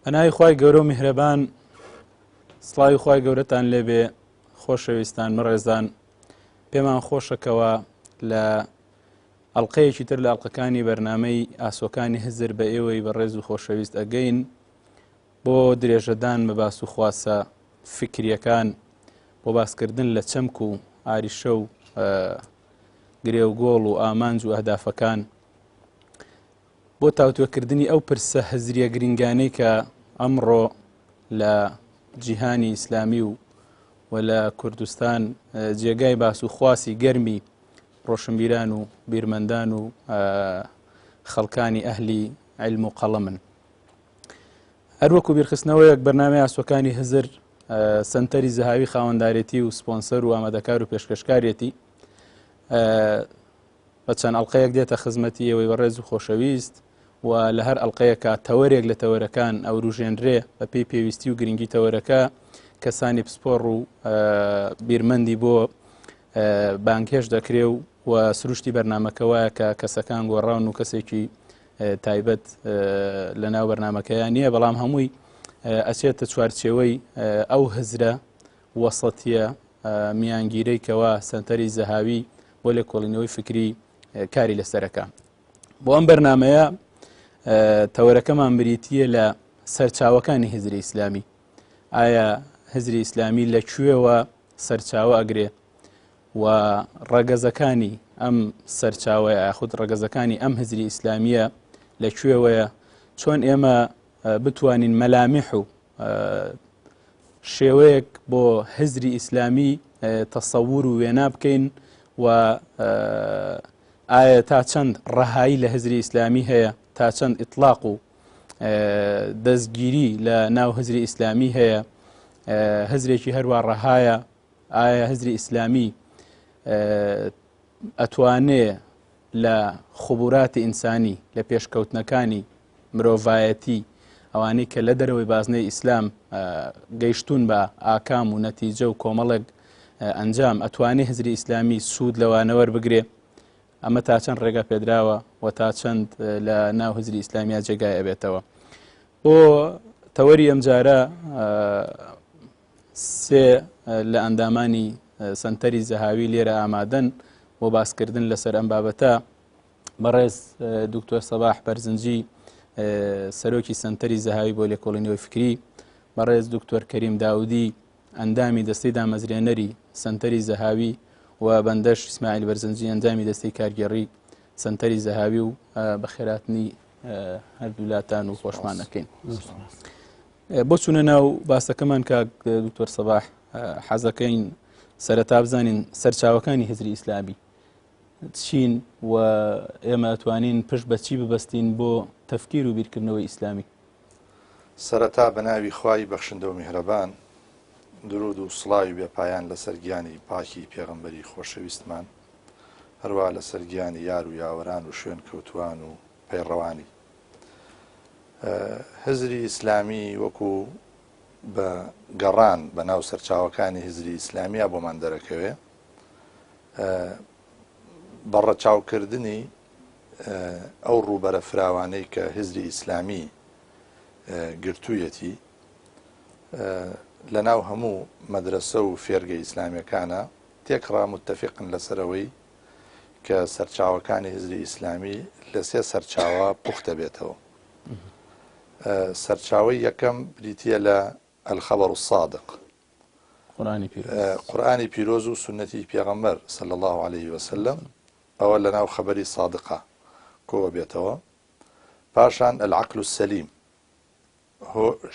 بەناوی خوای گەورە و میهرەبان سڵاوی خوای گەورەتان لێبێ خۆشەویستان مەڕێزان پێمان خۆشەکەوە لە ئەڵلقەیەکی تر لە ئەڵلقەکانی بەرنامەی ئاسۆکانی هزر بە ئێوەی بەڕێز و خۆشەویست ئەگەین بۆ درێژەدان بە باس و خواسە فکریەکان بۆ باسکردن لە چەمک و ئاریشە و گرێوگۆڵ و ئامانج و ئەهدافەکان بۆ تاوتوێکردنی ئەو پرسە هەزریە گرنگانەی کە ئەمڕۆ لە جیهانی ئیسلامی و لە کوردستان جێگای باس و خواسی گەرمی ڕۆشنبیران و بیرمەندان و خەڵکانی ئەهلی عیلم و قەڵەمن. هەروەکو بیرخستنەوەیەک بەرنامەی ئاسۆکانی هزر سەنتەری زەهاوی خاوەندارێتی و سپۆنسەر و ئامادەکار و پێشکەشکارێتی بە چەند ئەڵلقەیەک دێتە خزمەتی ئێوەی بەڕێز و خۆشەویست و لە هەر ئەڵلقەیەکە تەوەرێک لە تەوەرەکان ئەوروژێنرێ بە پێی پێویستی و گرنگی تەوەرەکە کەسانی پسپۆڕ و بیرمەندی بۆ بانکێش دەکرێ و سروشتی بەرنمەکەوەیە کە کەسەکان گۆڕاون و کەسێکی تایبەت لە ناو بەرنمەکەیان نییە، بەڵام هەمووی ئەچێتە چوارچێوەی ئەو هزرە وەسەتیە میانگیرەی کەوا سەنتەری زەهاوی بۆ لێکۆڵینەوەی فکری کاری لەسەرەکە. بۆ ئەم بەرنمەیە تەوەرەکەمان بریتیە لە سەرچاوەکانی هزری ئیسلامی. ئایا هزری ئیسلامی لەکوێوە سەرچاوە ئەگرێ و ڕەگەزەکانی ئەم سەرچاوەیە یاخود ڕەگەزەکانی ئەم هزری ئیسلامیە لەکوێوەیە، چۆن ئێمە بتوانین مەلامح و شێوەیەک بۆ هزری ئیسلامی تەسەوور و وێنا بکەین و ئایا تا چەند ڕەهایی لە هزری ئیسلامی هەیە، تا چەند ئیطلاق و دەستگیری لە ناو هزری ئیسلامی هەیە، هزرێکی هەروە ڕەهایە، ئایا هزری ئیسلامی ئەتوانێ لە خبوراتی ئینسانی لە پێشکەوتنەکانی مرۆڤایەتی ئەوانەی کە لە دەرەوەی بازنەی ئیسلام گەیشتون بە ئاکام و نەتیجە و کۆمەڵێک ئەنجام ئەتوانێ هزری ئیسلامی سوود لەوانەوە بگرێ؟ ئەمە تا چەند ڕێگە پێدراوە و تا چەند لە ناو هزری ئیسلامیا جێگای ئەبێتەوە. بۆ تەوەری ئەم جارە سێ لە ئەندامانی سەنتەری زەهاوی لێرە ئامادەن بۆ باسکردن لەسەر ئەم بابەتە. بەڕێز دکتۆر سەباح بەرزنجی سەرۆکی سەنتەری زەهاوی بۆ لێکۆڵینەوەی فکری، بەڕێز دکتۆر کەریم داودی ئەندامی دەستەی دامەزرێنەری سەنتەری زەهاوی و بەندەش ئیسماعیل بەرزنجی ئەندامی دەستەی کارگێڕی سەنتەری زەهاوی و بە خێراتنی هەردوولاتان و خۆشمان دەکەین. بۆ چوونە ناو باسەکەمان کاک دکتۆر سەباح حەزەکەین سەرەتا بزانین سەرچاوەکانی هزری ئیسلامی چین و ئێمە ئەتوانین پشت بە چی ببەستین بۆ تەفکیر و بیرکردنەوەی ئیسلامی. سەرەتا بە ناوی خوای بەخشندە و میهرەبان، درود و سڵاوی بێپایان لەسەر گیانی پاکی پێغەمبەری خۆشەویستمان، هەروە لەسەر گیانی یار و یاوەران و شوێن کەوتوان و پەیڕەوانی. هزری ئیسلامی وەکو بە گەڕان بە ناو سەرچاوەکانی هزری ئیسلامیە بۆمان دەرەکەوێ بەڕەچاوکردنی ئەو ڕووبەرە فراوانەی کە هزری ئیسلامی گرتوویەتی لە ناو هەموو مەدرسە و فێرگە ئیسلامیەکانە تێکڕا متتەفقن لەسەرەوەی کە سەرچاوەکانی هزری ئیسلامی لە سێ سەرچاوە پوختە بێتەوە. سەرچاوەی یەکەم بریتیە لە الخەبەر الصادق، قورئانی پیرۆز و سنەتی پێغەمبەر صلی الله عليه وسلم، ئەوە لە ناو خەبەری صادقە کۆوە بێتەوە. پاشان العقل السەلیم،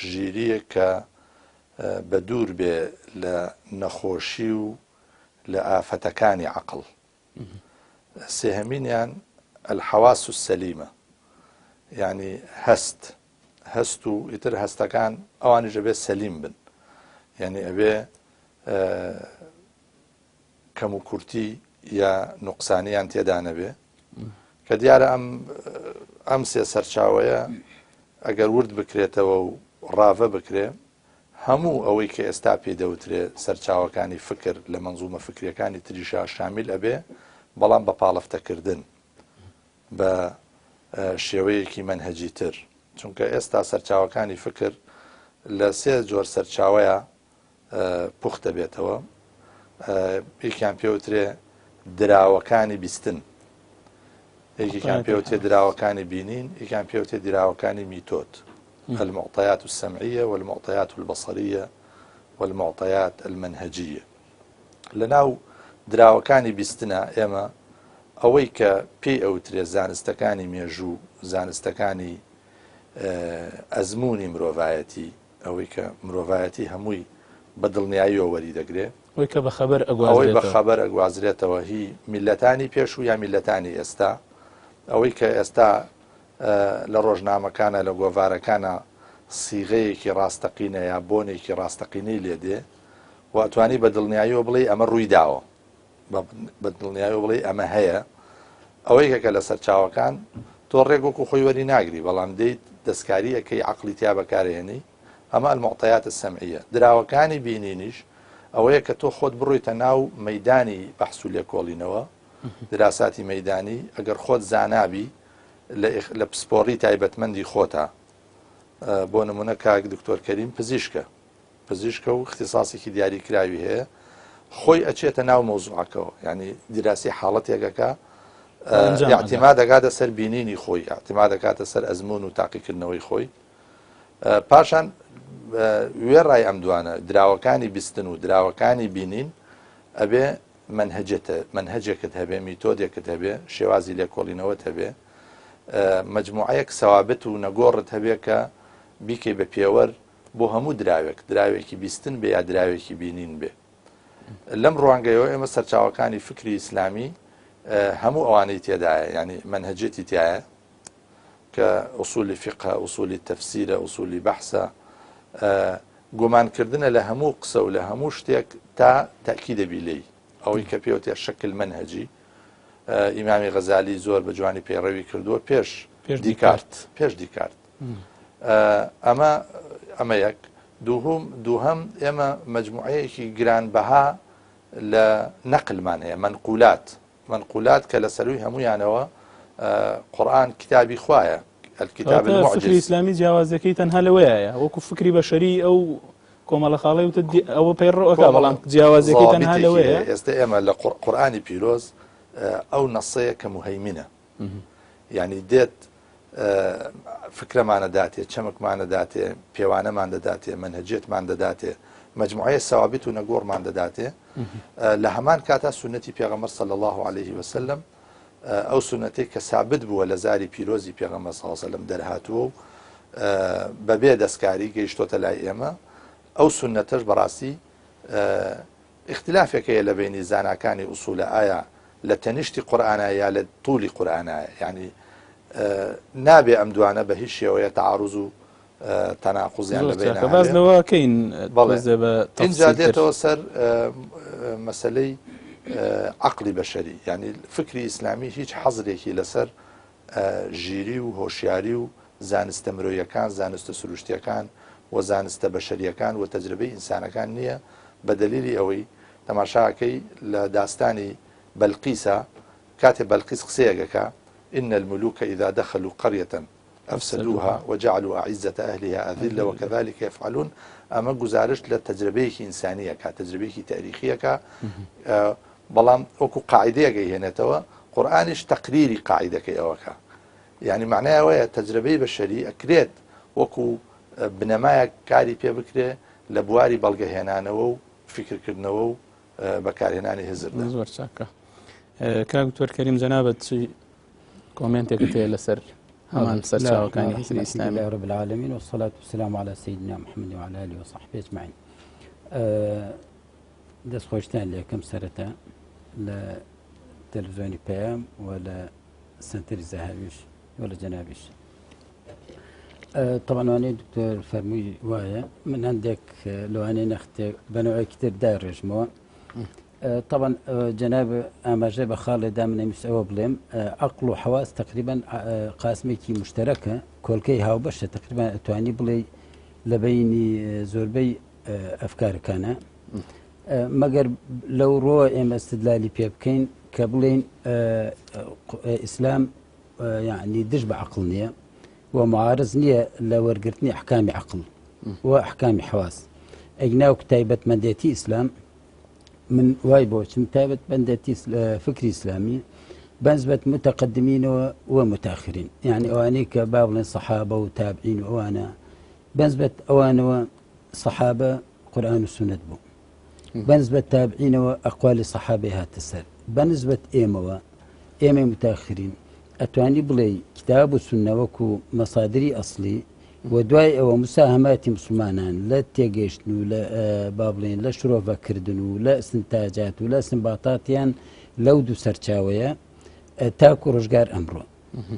ژیریە کە بە دوور بێ لە نەخۆشی و لە ئافەتەکانی عەقڵ. سێهەمینیان الحەواس السەلیمە، یعنی هەست و ئیتر هەستەکان ئەوانیش ئەبێ سەلیم بن، یعنی ئەبێ کەم و کورتی یا نوقسانیان تێدا نەبێ، کە دیارە ئەم سێ سەرچاوەیە ئەگەر ورد بکرێتەوە و ڕاوە بکرێ، هەموو ئەوەی کە ئێستا پێدەوترێ سەرچاوەکانی فکر لە مەنزومە فکریەکانی تریشا شامیل ئەبێ، بەڵام بە پاڵەفتەکردن بە شێوەیەکی مەنهەجی تر، چونکە ئێستا سەرچاوەکانی فکر لە سێ جۆر سەرچاوەیە پوختە بێتەوە. یەکیان پێوترێ دراوەکانی بیستن، یەکیان پێوتێ دراوەکانی بینین، یەکیان پێوتێ دراوەکانی میتۆت، المعطيات السمعية والمعطيات البصرية والمعطيات المنهجية. لەناو دراوەکانی بیستنە ئێمە ئەوەی کە پێی ئەوترێ زانستەکانی مێژوو، زانستەکانی ئەزمموی مرۆڤایەتی، ئەوەی کە مرۆڤایەتی هەمووی بە دڵنیاییەوە وەری دەگرێ، ئەوەی کە بە خەبەر ئەوەی بە خەبەر ئەگوازرێتەوە هی میلەتانی پێشوو یا میلەتانی ئێستا، ئەوەی کە ئێستا لە ڕۆژنامەکانە لە گۆڤارەکانە سیغەیەکی ڕاستەقینە یا بۆنێکی ڕاستەقینەی لێدێ، واتوانی بە دڵنیاییەوە بڵێ ئەمە ڕووی داوە، بە دڵنیاییەوە بڵێ ئەمە هەیە. ئەوەی کە لە سەرچاوەکان تۆ ڕێگوەکو خۆی وەری ناگری، بەڵام دەیت دەستکاری ئەەکەی عەقڵی تیا بەکارهێنی. ئەمە المعطيات السمعية. دراوەکانی بینینیش ئەوەیە کە تۆ خۆت بڕۆیتە ناو مەیدانی بەحس و لێکۆڵینەوە، دراساتی مەیدانی، ئەگەر خۆت زانابی لە پسپۆڕی تایبەتمەندی خۆتە. بۆ نمونە کاک دکتۆر کەریم پزیشکە و اختصاسێکی دیاریکراوی هەیە، خۆی ئەچێتە ناو مەوزوعەکەەوە، ینی دیراسی حاڵەتێکەکە اعتیماد دەکاتە سەر بینینی خۆی، اعتیماد دەکاتە سەر ئەزمون و تاقیکردنەوەی خۆی. پاشان وێڕای ئەم دوانە دراوەکانی بیستن و دراوەکانی بینین ئەبێ منهجێکت هەبێ، میتۆدێکت هەبێ، شێوازی لێکۆڵینەوەت هەبێ، مجموعەیەک سەوابت و نەگۆڕت هەبێ کە بیکەی بە پێوەەر بۆ هەموو دراوێکی بیستن بێ یا دراوێکی بینین بێ. لەم ڕوانگەیەوە ئێمە سەرچاوەکانی فکری ئیسلامی هەموو ئەوانەی تێدایە، ینی منهجێتی تایە کە ئوسولی فقه، ئوسولی تەفسیرە، ئوسولی بەحسە، گومانکردنە لە هەموو قسە و لە هەموو شتێک تا تاکی دەبی لێی، ئەوەی کە پێوتێ شکل منهجی. ئیمامی غەزالی زۆر بە جوانی پەیڕەوی کردووە پێش دیکارت. ئەمە یەک. دووهەم ئێمە مجموعەیەکی گرانبەها لە نەقلمان هەیە، منقولات کە لە سەروی هەمویانەوە قورئان کتابی خوایە، الكتاب المعجز. فکری ئیسلامی جیاوازەکەی تەنها لەوەیە، وەکو فکری بەشەری ئەو کۆمەڵە خاڵی وتە ئەوە پەیڕەوەکە، بەڵام جیاوازەکەی تەنها لەوەیە. ئێستا ئێمە لە قورئانی پیرۆز ئەو نەسەیە کە مهەیمینە، یعنی دێت فکرەمانە داتێ، چەمکمانە داتێ، پێوانەمان دەداتێ، منهجێتمان دەداتێ، مجموعەیە سەوابت و نەگۆڕمان دەداتێ. لە هەمان کاتا سونەتی پێغەمبەر صلی الله عليه وسلم، ئەو سونەتەی کە سابت بووە لە زاری پیرۆزی پێغەمبەر صلی الله عليه وسلم دەرهاتووە و بەبێ دەستکاری گەیشتۆتە لای ئێمە. ئەو سونەتەش بەڕاستی اختلافێکەیە لە بینی زاناکانی ئوسولە، ئایا لە تەنیشتی قورئانە یا لە طولی قورئانە، یعنی نابێ ئەم دوانە بە هیچ شێوەیە تەعاڕوز و تەناقوزیان لە بینە باز لەوەکەین. اینجا دێتەوە سەر مەسەلەی عەقڵی بەشەری، یعنی فکری ئیسلامی هیچ حەزرێکی لەسەر ژیری و هۆشیاری و زانستە مرۆیەکان، زانستە سروشتیەکان و زانستە بەشەریەکان و تەجربەی ئینسانەکان نییە، بە دەلیلی ئەوەی تەماشاکەی لە داستانی بەلقیسە، کاتێ بەلقیس قسەیەکەکە إن الملوك إذا دخلوا قرية أفسدوها وجعلوا أعزة أهلها أذلة وكذلك يفعلون. أما گزارش لتجربيك إنسانية كتجربيك تاريخية بلام وكو قاعدة جيهنتوا قرآنش تقريري قاعدة كيوكا، يعني معناها وهي تجربة بشري أكريت وكو بنمايا كاري بيا بكري لبواري بلغهنانو فكر كرنو بكارهناني هزر زۆر چاکە. کاک دکتۆر کەریم جەنابەت کۆمنتێکت هەیە لەسەر هەمان سەرچاوەکانی فکری ئیسلامی؟ رب العالمين والصلاة والسلام على سيدنا محمد وعلى آله وصحبه أجمعين. دەست خۆشتان لێکەم سەرەتا لە تەلەڤیزیۆنی پەیام و لە سنتەری زاهەویش و لە جەنابیش. طبعا وانەی دکتۆر فەرمووی وایە، من هەندێک لەوانەی نەختێ بەنەوەی کتێب داڕێژمەوە. طبعا جناب ئاماژە بە خاڵێدا من ئەویست ئەوە بڵێم، عەقڵ و حەواس تقریبا قاسمێکی مشتەرەکە، کۆلکەی هاوبەشە، تقریبا ئەتوانی بڵێ لە بینی زۆربەی ئەفکارەکانە، مەگەر لەو ڕۆ ئێمە استدلالی پێ بکەین کە بڵێن ئیسلام یعنی دژ بە عەقڵ نییە، ومعارض نية لورقرتني أحكام عقل وأحكام حواس أجناو كتابة منديتي إسلام من وايبوش متابة منديتي فكري إسلامي بنسبة متقدمين ومتأخرين يعني أواني كباب صحابة وتابعين وأنا بنسبة أوان صحابة قرآن والسنة بو بنسبة تابعين وأقوال الصحابة هاتسر بنسبة إيمة متأخرين أتواني بلي كتاب السنة وكو مصادري أصلي ودواي ومساهمات مسلمانان لا تيجيشنو لا بابلين لا شروفا كردنو لا استنتاجات ولا استنباطات يعني لو دو سرچاوية تاكو رجار أمره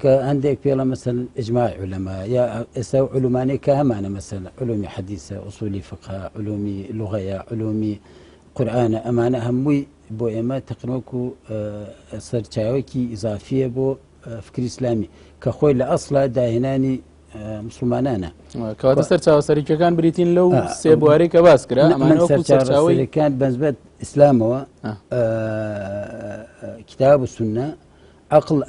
كعندك فيلا مثلا إجماع علماء يا إساو علماني كهمانا مثلا علومي حديثة أصولي فقه علومي لغة علومي قرآن أمانة هموي بو إما تقنوكو سرچاوكي إضافية بو فكر إسلامي كخوي لأصلا داهناني مسلمانانا كواتا سرچاو سريكا كان بريتين لو سيبواري كباس كرا أمانة وكو سرچاوي كان بنسبة إسلام كتاب السنة عقل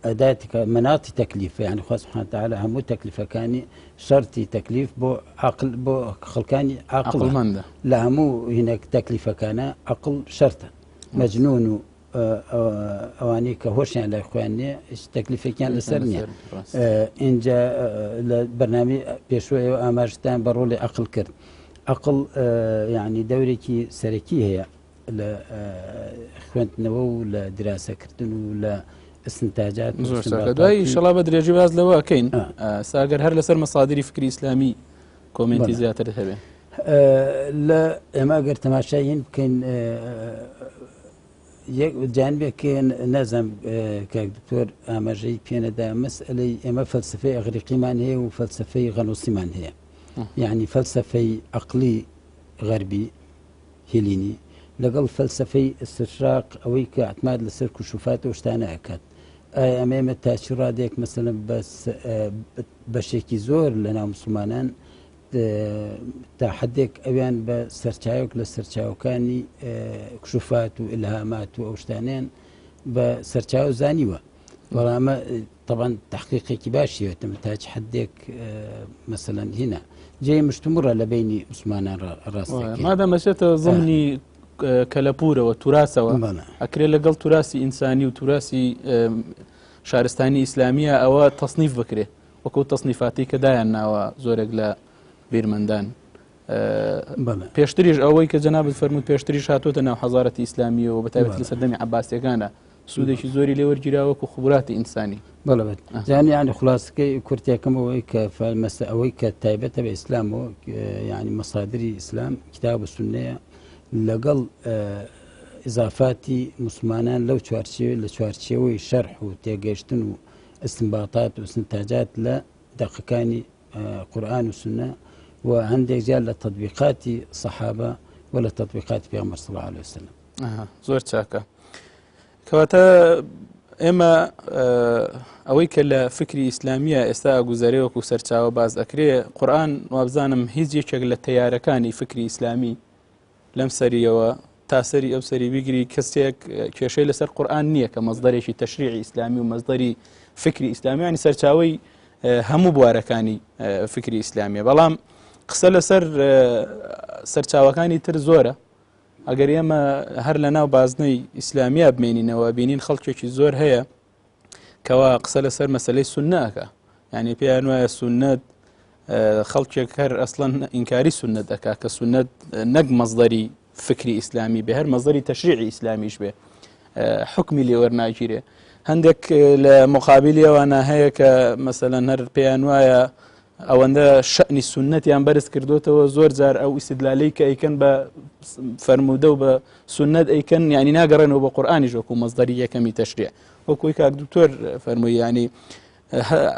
أداتك مناط تكليف يعني خواه سبحانه وتعالى همو تكليفة كاني شرطي تكليف بو عقل بو خلقاني عقل منده لا همو هناك تكليفة كان عقل شرطا مجنون أوانيك هوش يعني لإخواني تكليفة كان لسرني إن جاء البرنامج بيشوي وآماجتان برولي عقل كرد عقل يعني دوري كي سركي هي لإخوانتنا ولا دراسة كردن ولا استنتاجات دوای شڵا بە درێژی باز لەوەکەین ساگەر هەر لەسەر مەسادری فکری ئیسلامی کۆمنتی زیاتر هەبێ لە ئێمە گەر تەماشاین بکەین جانبێکێن نەزانم کاک دکتۆر ئاماژەی پێنەدا مەسئلەی ئێمە فەلسفەی ئەغریقیمان هەیە و فەلسفەی غەنووسیمان هەیە يعني فەلسفەی عەقلی غەربی هێلینی لەگەڵ فەلسفەی استشراق ئەوەی کە اعتماد لەسەر کشوفات و شتانە ئەکات ئەمێمە تاچڕادێک مەسەلەن بەشێکی زۆر لە ناو مسلمانان تا حدێک ئەویان بە سەرچاوێک لە سەرچاوەکانی کشوفات و ئیلهامات و ئەو شتانیان بە سەرچاو زانیوە بەڵامە طبعا تحقیقێکی باشیەوە تا چ حدێک مەسەلەن هینە جێی مشتمڕە لە بینی مسلمانان ڕاستەکەی مادام ئەچێتە ضمنی کەلەپورەوە توراسەوە ئەکرێ لەگەڵ توراسی ئینسانی و توراسی شارستانی ئیسلامیە ئەوە تەصنیف بکرێ وەکو تەصنیفاتی کە دایان ناوە زۆرێک لە بیرمەندان پێشتریش ئەوەی کە جەنابەت فەرمووت پێشتریش هاتوۆتە ناو حەزارەتی ئیسلامیەوە و بەتایبەت لە سەردەمی عەباسیەکانە سوودێکی زۆری لێوەرگیراوە وەکو خوبراتی ئینسانی بەڵێ جانی یعنی خلاصەکەی کورتێکم ئەوەی کە مەسە ئەوەی کە تایبەتە بە ئیسلامەوە یعنی مەسادری ئیسلام کتاب و سونەیە لەگەڵ ئیزافاتی مسلمانان لەو چوارچێوە لە چوارچێوەی شەرح و تێگەشتن و استنباطات و استنتاجات لە دەقەکانی قورئان و سونە و هەندێک زیاد لە تەطبیقاتی سەحابە و لە تەطبیقاتی پێغەمبەر صلی الله علیه وسلم زۆر چاکە کەواتە ئێمە ئەوەی کە لە فکری ئیسلامیە ئێستا ئەگوزارێ وەکو سەرچاوە باز ئەکرێ قورئان وابزانم هیچ یەکێک لە تەیارەکانی فکری ئیسلامی لەم سەریەوە تا سەری ئەو سەری بیگری کەسێک کێشەی لەسەر قورئان نییە کە مەزدەرێکی تەشریعی ئیسلامی و مەزدەری فکری ئیسلامی ینی سەرچاوەی هەموو بوارەکانی فکری ئیسلامیە بەڵام قسە لەسەر سەرچاوەکانی تر زۆرە ئەگەر ئێمە هەر لە ناو بازنەی ئیسلامیە بمێنینەوە بینین خەڵکێکی زۆر هەیە کەوا قسە لەسەر مەسەلەی سوننەکە یعنی پێیان وایە سوننەت خەڵکێک هەر ئەسڵەن ئینکاری سوننەت دەکا کە سوننەت نەک مەزدەری فکری ئیسلامی بێ هەر مەزدەری تەشریعی ئیسلامیش بێ حکمی لێ وەرناگیرێ هەندێک لە مقابلی ئەوانە هەیە کە مەسەلەن هەر پێیان وایە ئەوەندە شەئنی سوننەتیان بەرز کردوتەوە زۆر جار ئەو ئیستیدلالەی کە ئەیکەن بە فەرموودە و بە سوننەت ئەیکەن یعنی ناگەڕێنەوە بە قورئانیش وەکو مەزدەری یەکەمی تەشریع وەکوی کاک دکتۆر فەرمووی ینی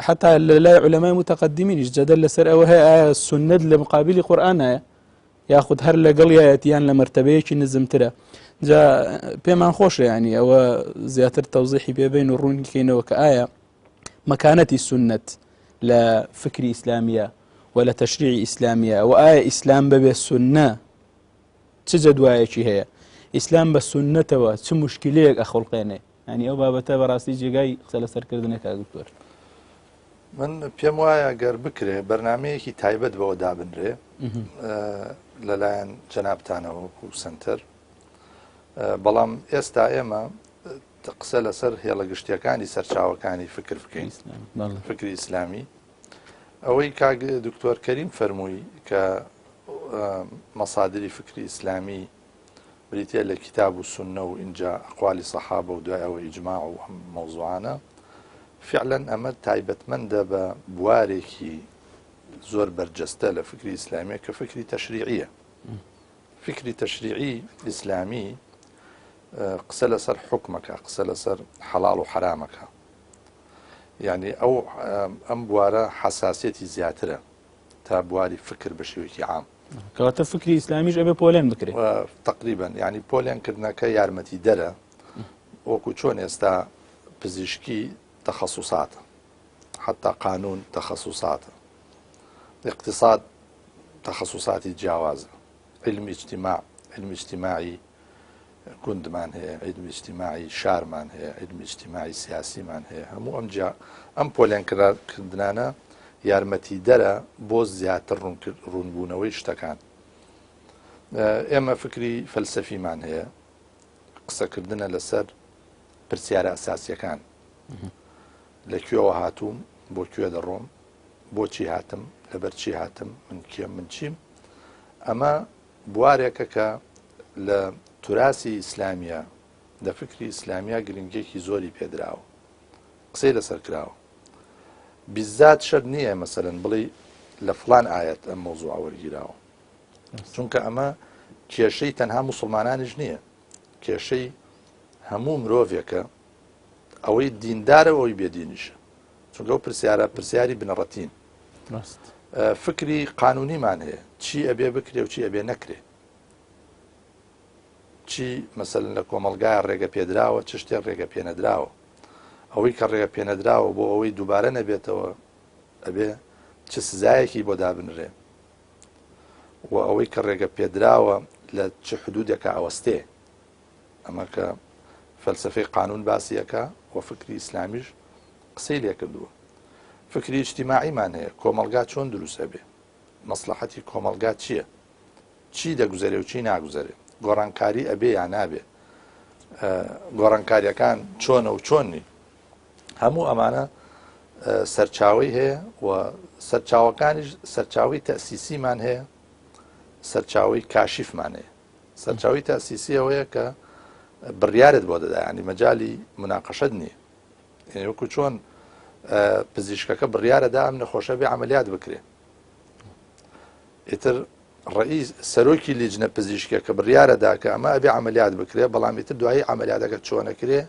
حتى لا علماء متقدمين جدل لسر أو هي سنة لمقابل القرآن ياخذ هر لقل ياتيان لمرتبة نزم ترى جاء بما خوش يعني أو زيادة توضيح بين الرون كينو كآية مكانة السنة لا فكر إسلامية ولا تشريع إسلامية وآية إسلام بالسنة تجد وآية هي إسلام بالسنة وتمشكلة أخلقينه يعني أو بابته براسي جاي خلص سر كردنك يا دكتور من پێم وایە گەر بکرێ بەرنمەیەکی تایبەت بەوە دابنرێ لەلایەن جەنابتانەوە و سنتەر، بەڵام ئێستا ئێمە قسە لەسەر هێڵە گشتیەکانی سەرچاوەکانی فکر بکەین، فکری ئیسلامی. ئەوەی کاک دکتۆر کەریم فەرمووی کە مەسادری فکری ئیسلامی بریتە لە کتاب و سونە و ئینجا ئەقوالی سەحابە و دوای ئەوە ئیجماع و هەم مەوزوعانە، فعلەن ئەمە تایبەتمەندە بە بوارێکی زۆر بەرجەستە لە فکری ئیسلامیە کە فکری تەشریعیە. فکری تەشریعی ئیسلامی قسە لەسەر حکمەکە، قسە لەسەر حەڵاڵ و حرامەکە، یعنی ئەم بوارە حساسیەتی زیاترە تا بواری فکر بە شێوەیەکی عام. کەواتە فکری ئیسلامیش ئەبێ پۆلێن بکرێت تقریبا، یعنی پۆلیانکردنەکە یارمەتی دەرە، وەکو چۆن ئێستا پزیشکی تەخەسوساتە، حتا قانون تەخەسوساتە، اقتصاد تەخەسوساتی جیاوازە، علمی اجتماع، علمی اجتماعی گوندمان هەیە، علمی اجتماعی شارمان هەیە، علمی اجتماعی سیاسیمان هەیە، هەموو ئەم پۆلیانکردنانە یارمەتی دەرە بۆ زیاتر ڕوونبوونەوەی شتەکان. ئێمە فکری فەلسەفیمان هەیە، قسەکردنە لەسەر پرسیارە ئەساسیەکان، لەکوێوە هاتووم، بۆ کوێ دەڕۆم، بۆچی هاتم، لەبەر چی هاتم، من کێم، من چیم. ئەمە بوارێکە کە لە توراسی ئیسلامیە، لە فکری ئیسلامیە گرنگێکی زۆری پێدراوە، قسەی لەسەر کراوە. بیزات شەر نییە مەسەرەن بڵێ لە فڵان ئاەت ئەم مەوزوعە وەرگیراوە، چونکە ئەمە کێشەی تەنها موسڵمانانیش نییە، کێشەی هەموو مرۆڤێکە، ئەوەی دیندارە ئەوەی بێدینیشە، چونکە ئەو پرسیاری بنەڕەتین. فکری قانونیمان هەیە، چی ئەبێ بکرێ و چی ئەبێ نەکرێ، چی مەسەلەن لە کۆمەڵگایە ڕێگە پێدراوە، چ شتێک ڕێگە پێنەدراوە، ئەوەی کە ڕێگە پێنەدراوە بۆ ئەوەی دووبارە نەبێتەوە ئەبێ چ سزایەکی بۆ دابنرێ، و ئەوەی کە ڕێگە پێدراوە لە چ حدودێکە ئەوەستێ. ئەمە کە فەلسفەی قانون باسیەکە و فکری ئیسلامیش قسەی لێ کردووە. فکری اجتماعیمان هەیە، کۆمەڵگا چۆن دروستە بێ، مەسلحەتی کۆمەڵگا چییە، چی دەگوزارێ و چی ناگوزارێ، گۆڕانکاری ئەبێ یا نابێ، گۆڕانکاریەکان چۆنە و چۆنی. هەموو ئەمانە سەرچاوی هەیە و سەرچاوەکانیش سەرچاوی تەسیسیمان هەیە، سەرچاوی کاشیفمان هەیە. سەرچاوی تەسیسی ئەوەیە کە بڕیارت بۆ دەدا، ینی مەجای مناقەشەت نییە، یعنی وەکو چۆن پزیشکەکە بڕیارەدا ئەم نەخۆشە بێ عەمەلیات بکرێ، ئیتر ڕئیس سەرۆکی لیجنە پزیشکیە کە بڕیارەدا کە ئەمە ئەبێ عەمەلیات بکرێ، بەڵام ئیتر دوایی عەمەلیاتەکە چۆنەکرێ،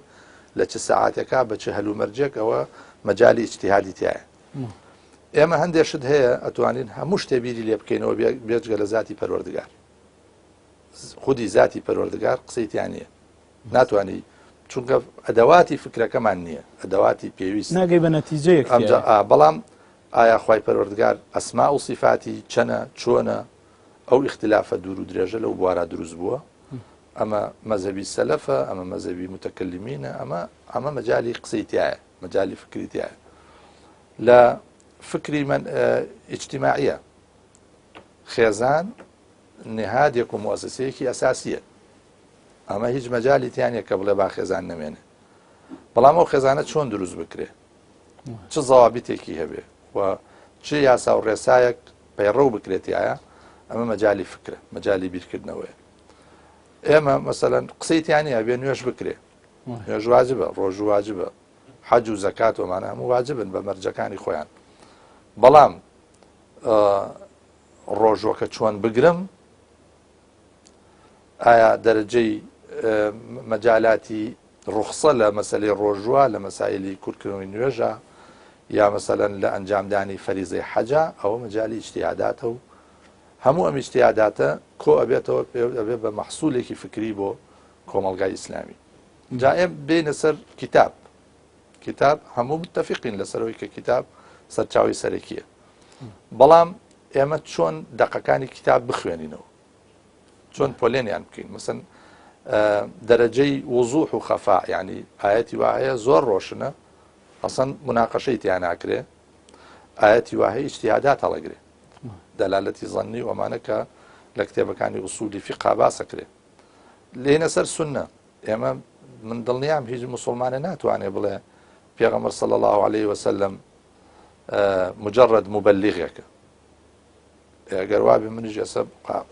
لە چه سەعاتێکا بە چه هەلومەرجێک، ئەوە مەجای ئیجتیهادی تایە. ئێمە هەندێک شت هەیە ئەتوانین هەموو شتێ بیری لێ بکەینەوە بێجگە لە ذاتی پەروەردگار، خودی ذاتی پەروەردگار قسەی تیان نییە، ناتوانی، چونکە ئەدەواتی فکرەکەمان نییە، ئەدەواتی پێویست ناگەی بە نەتیجەیەک. بەڵام ئایا خوای پەروەردگار ئەسما و صفاتی چەنە، چۆنە، ئەو اختلافە دوور و درێژە لەو بوارە دروست بووە. ئەمە مەذهبی سەلەفە، ئەمە مەذهبی متەکەلیمینە، ئەمە مەجای قسەی تایە، مەجای فکری تایە. لە فکری من ئیجتیماعیە، خێزان نهادێک و مؤسسەیەکی ئەساسیە، ئەمە هیچ مەجای تیانە کە بڵێ با خێزان نەمێنێ، بەڵام ئەو خێزانە چۆن دروست بکرێ، چ زەوابیتێکی هەبێ و چ یاسا و ڕێسایەک پەیڕەو بکرێتیایە، ئەمە مەجای فکرە، مەجای بیرکردنەوەیە. ئێمە مەسەلەن قسەی تیانی ئەبێ نوێژ بکرێ، نوێژ واجبە، ڕۆژ واجبە، حەج و زەکات ومانە هەموو واجبن بە مەرجەکانی خۆیان، بەڵام ڕۆژوەکە چۆن بگرم، ئایا دەرەجەی مەجالاتی ڕوخسە لە مەسەلەی ڕۆژوە، لە مەسایلی کورتکردنەوەی نوێژە، یا مەسەلەن لە ئەنجامدانی فەریزەی حەجە، ئەوە مەجای ئیجتیهاداتە و هەموو ئەم ئیجتیهاداتە کۆ ئەبێتەوە ئەبێ بە مەحسوولێکی فکری بۆ کۆمەڵگای ئیسلامی. جا ئێم بێنە سەر کتاب هەموو متتەفیقین لەسەرەوەی کە کتاب سەرچاوی سەرەکیە، بەڵام ئێمە چۆن دەقەکانی کتاب بخوێنینەوە، چۆن پۆلێنیان بکەین. مەسەن دەرەجەی وزوح و خەفا، یعنی ئاەتی وایە زۆر ڕۆشنە، ئەسەن مناقەشەی تیان ناکرێ، ئاەتی وهەیە اجتهادات هەڵەگرێ دەلالەتی ظنی و ئەمانەکە لە کتێبەکانی ئوسولی فقه باسەکرێ لێنە سەر سنە ئێمە من دڵنیام هیچ مسلمانە ناتوانێ بڵێ پێغەمبەر صلی الله عليه وسلم مجرد مبلغێکە ئەگەر وابێ منیش ئێستا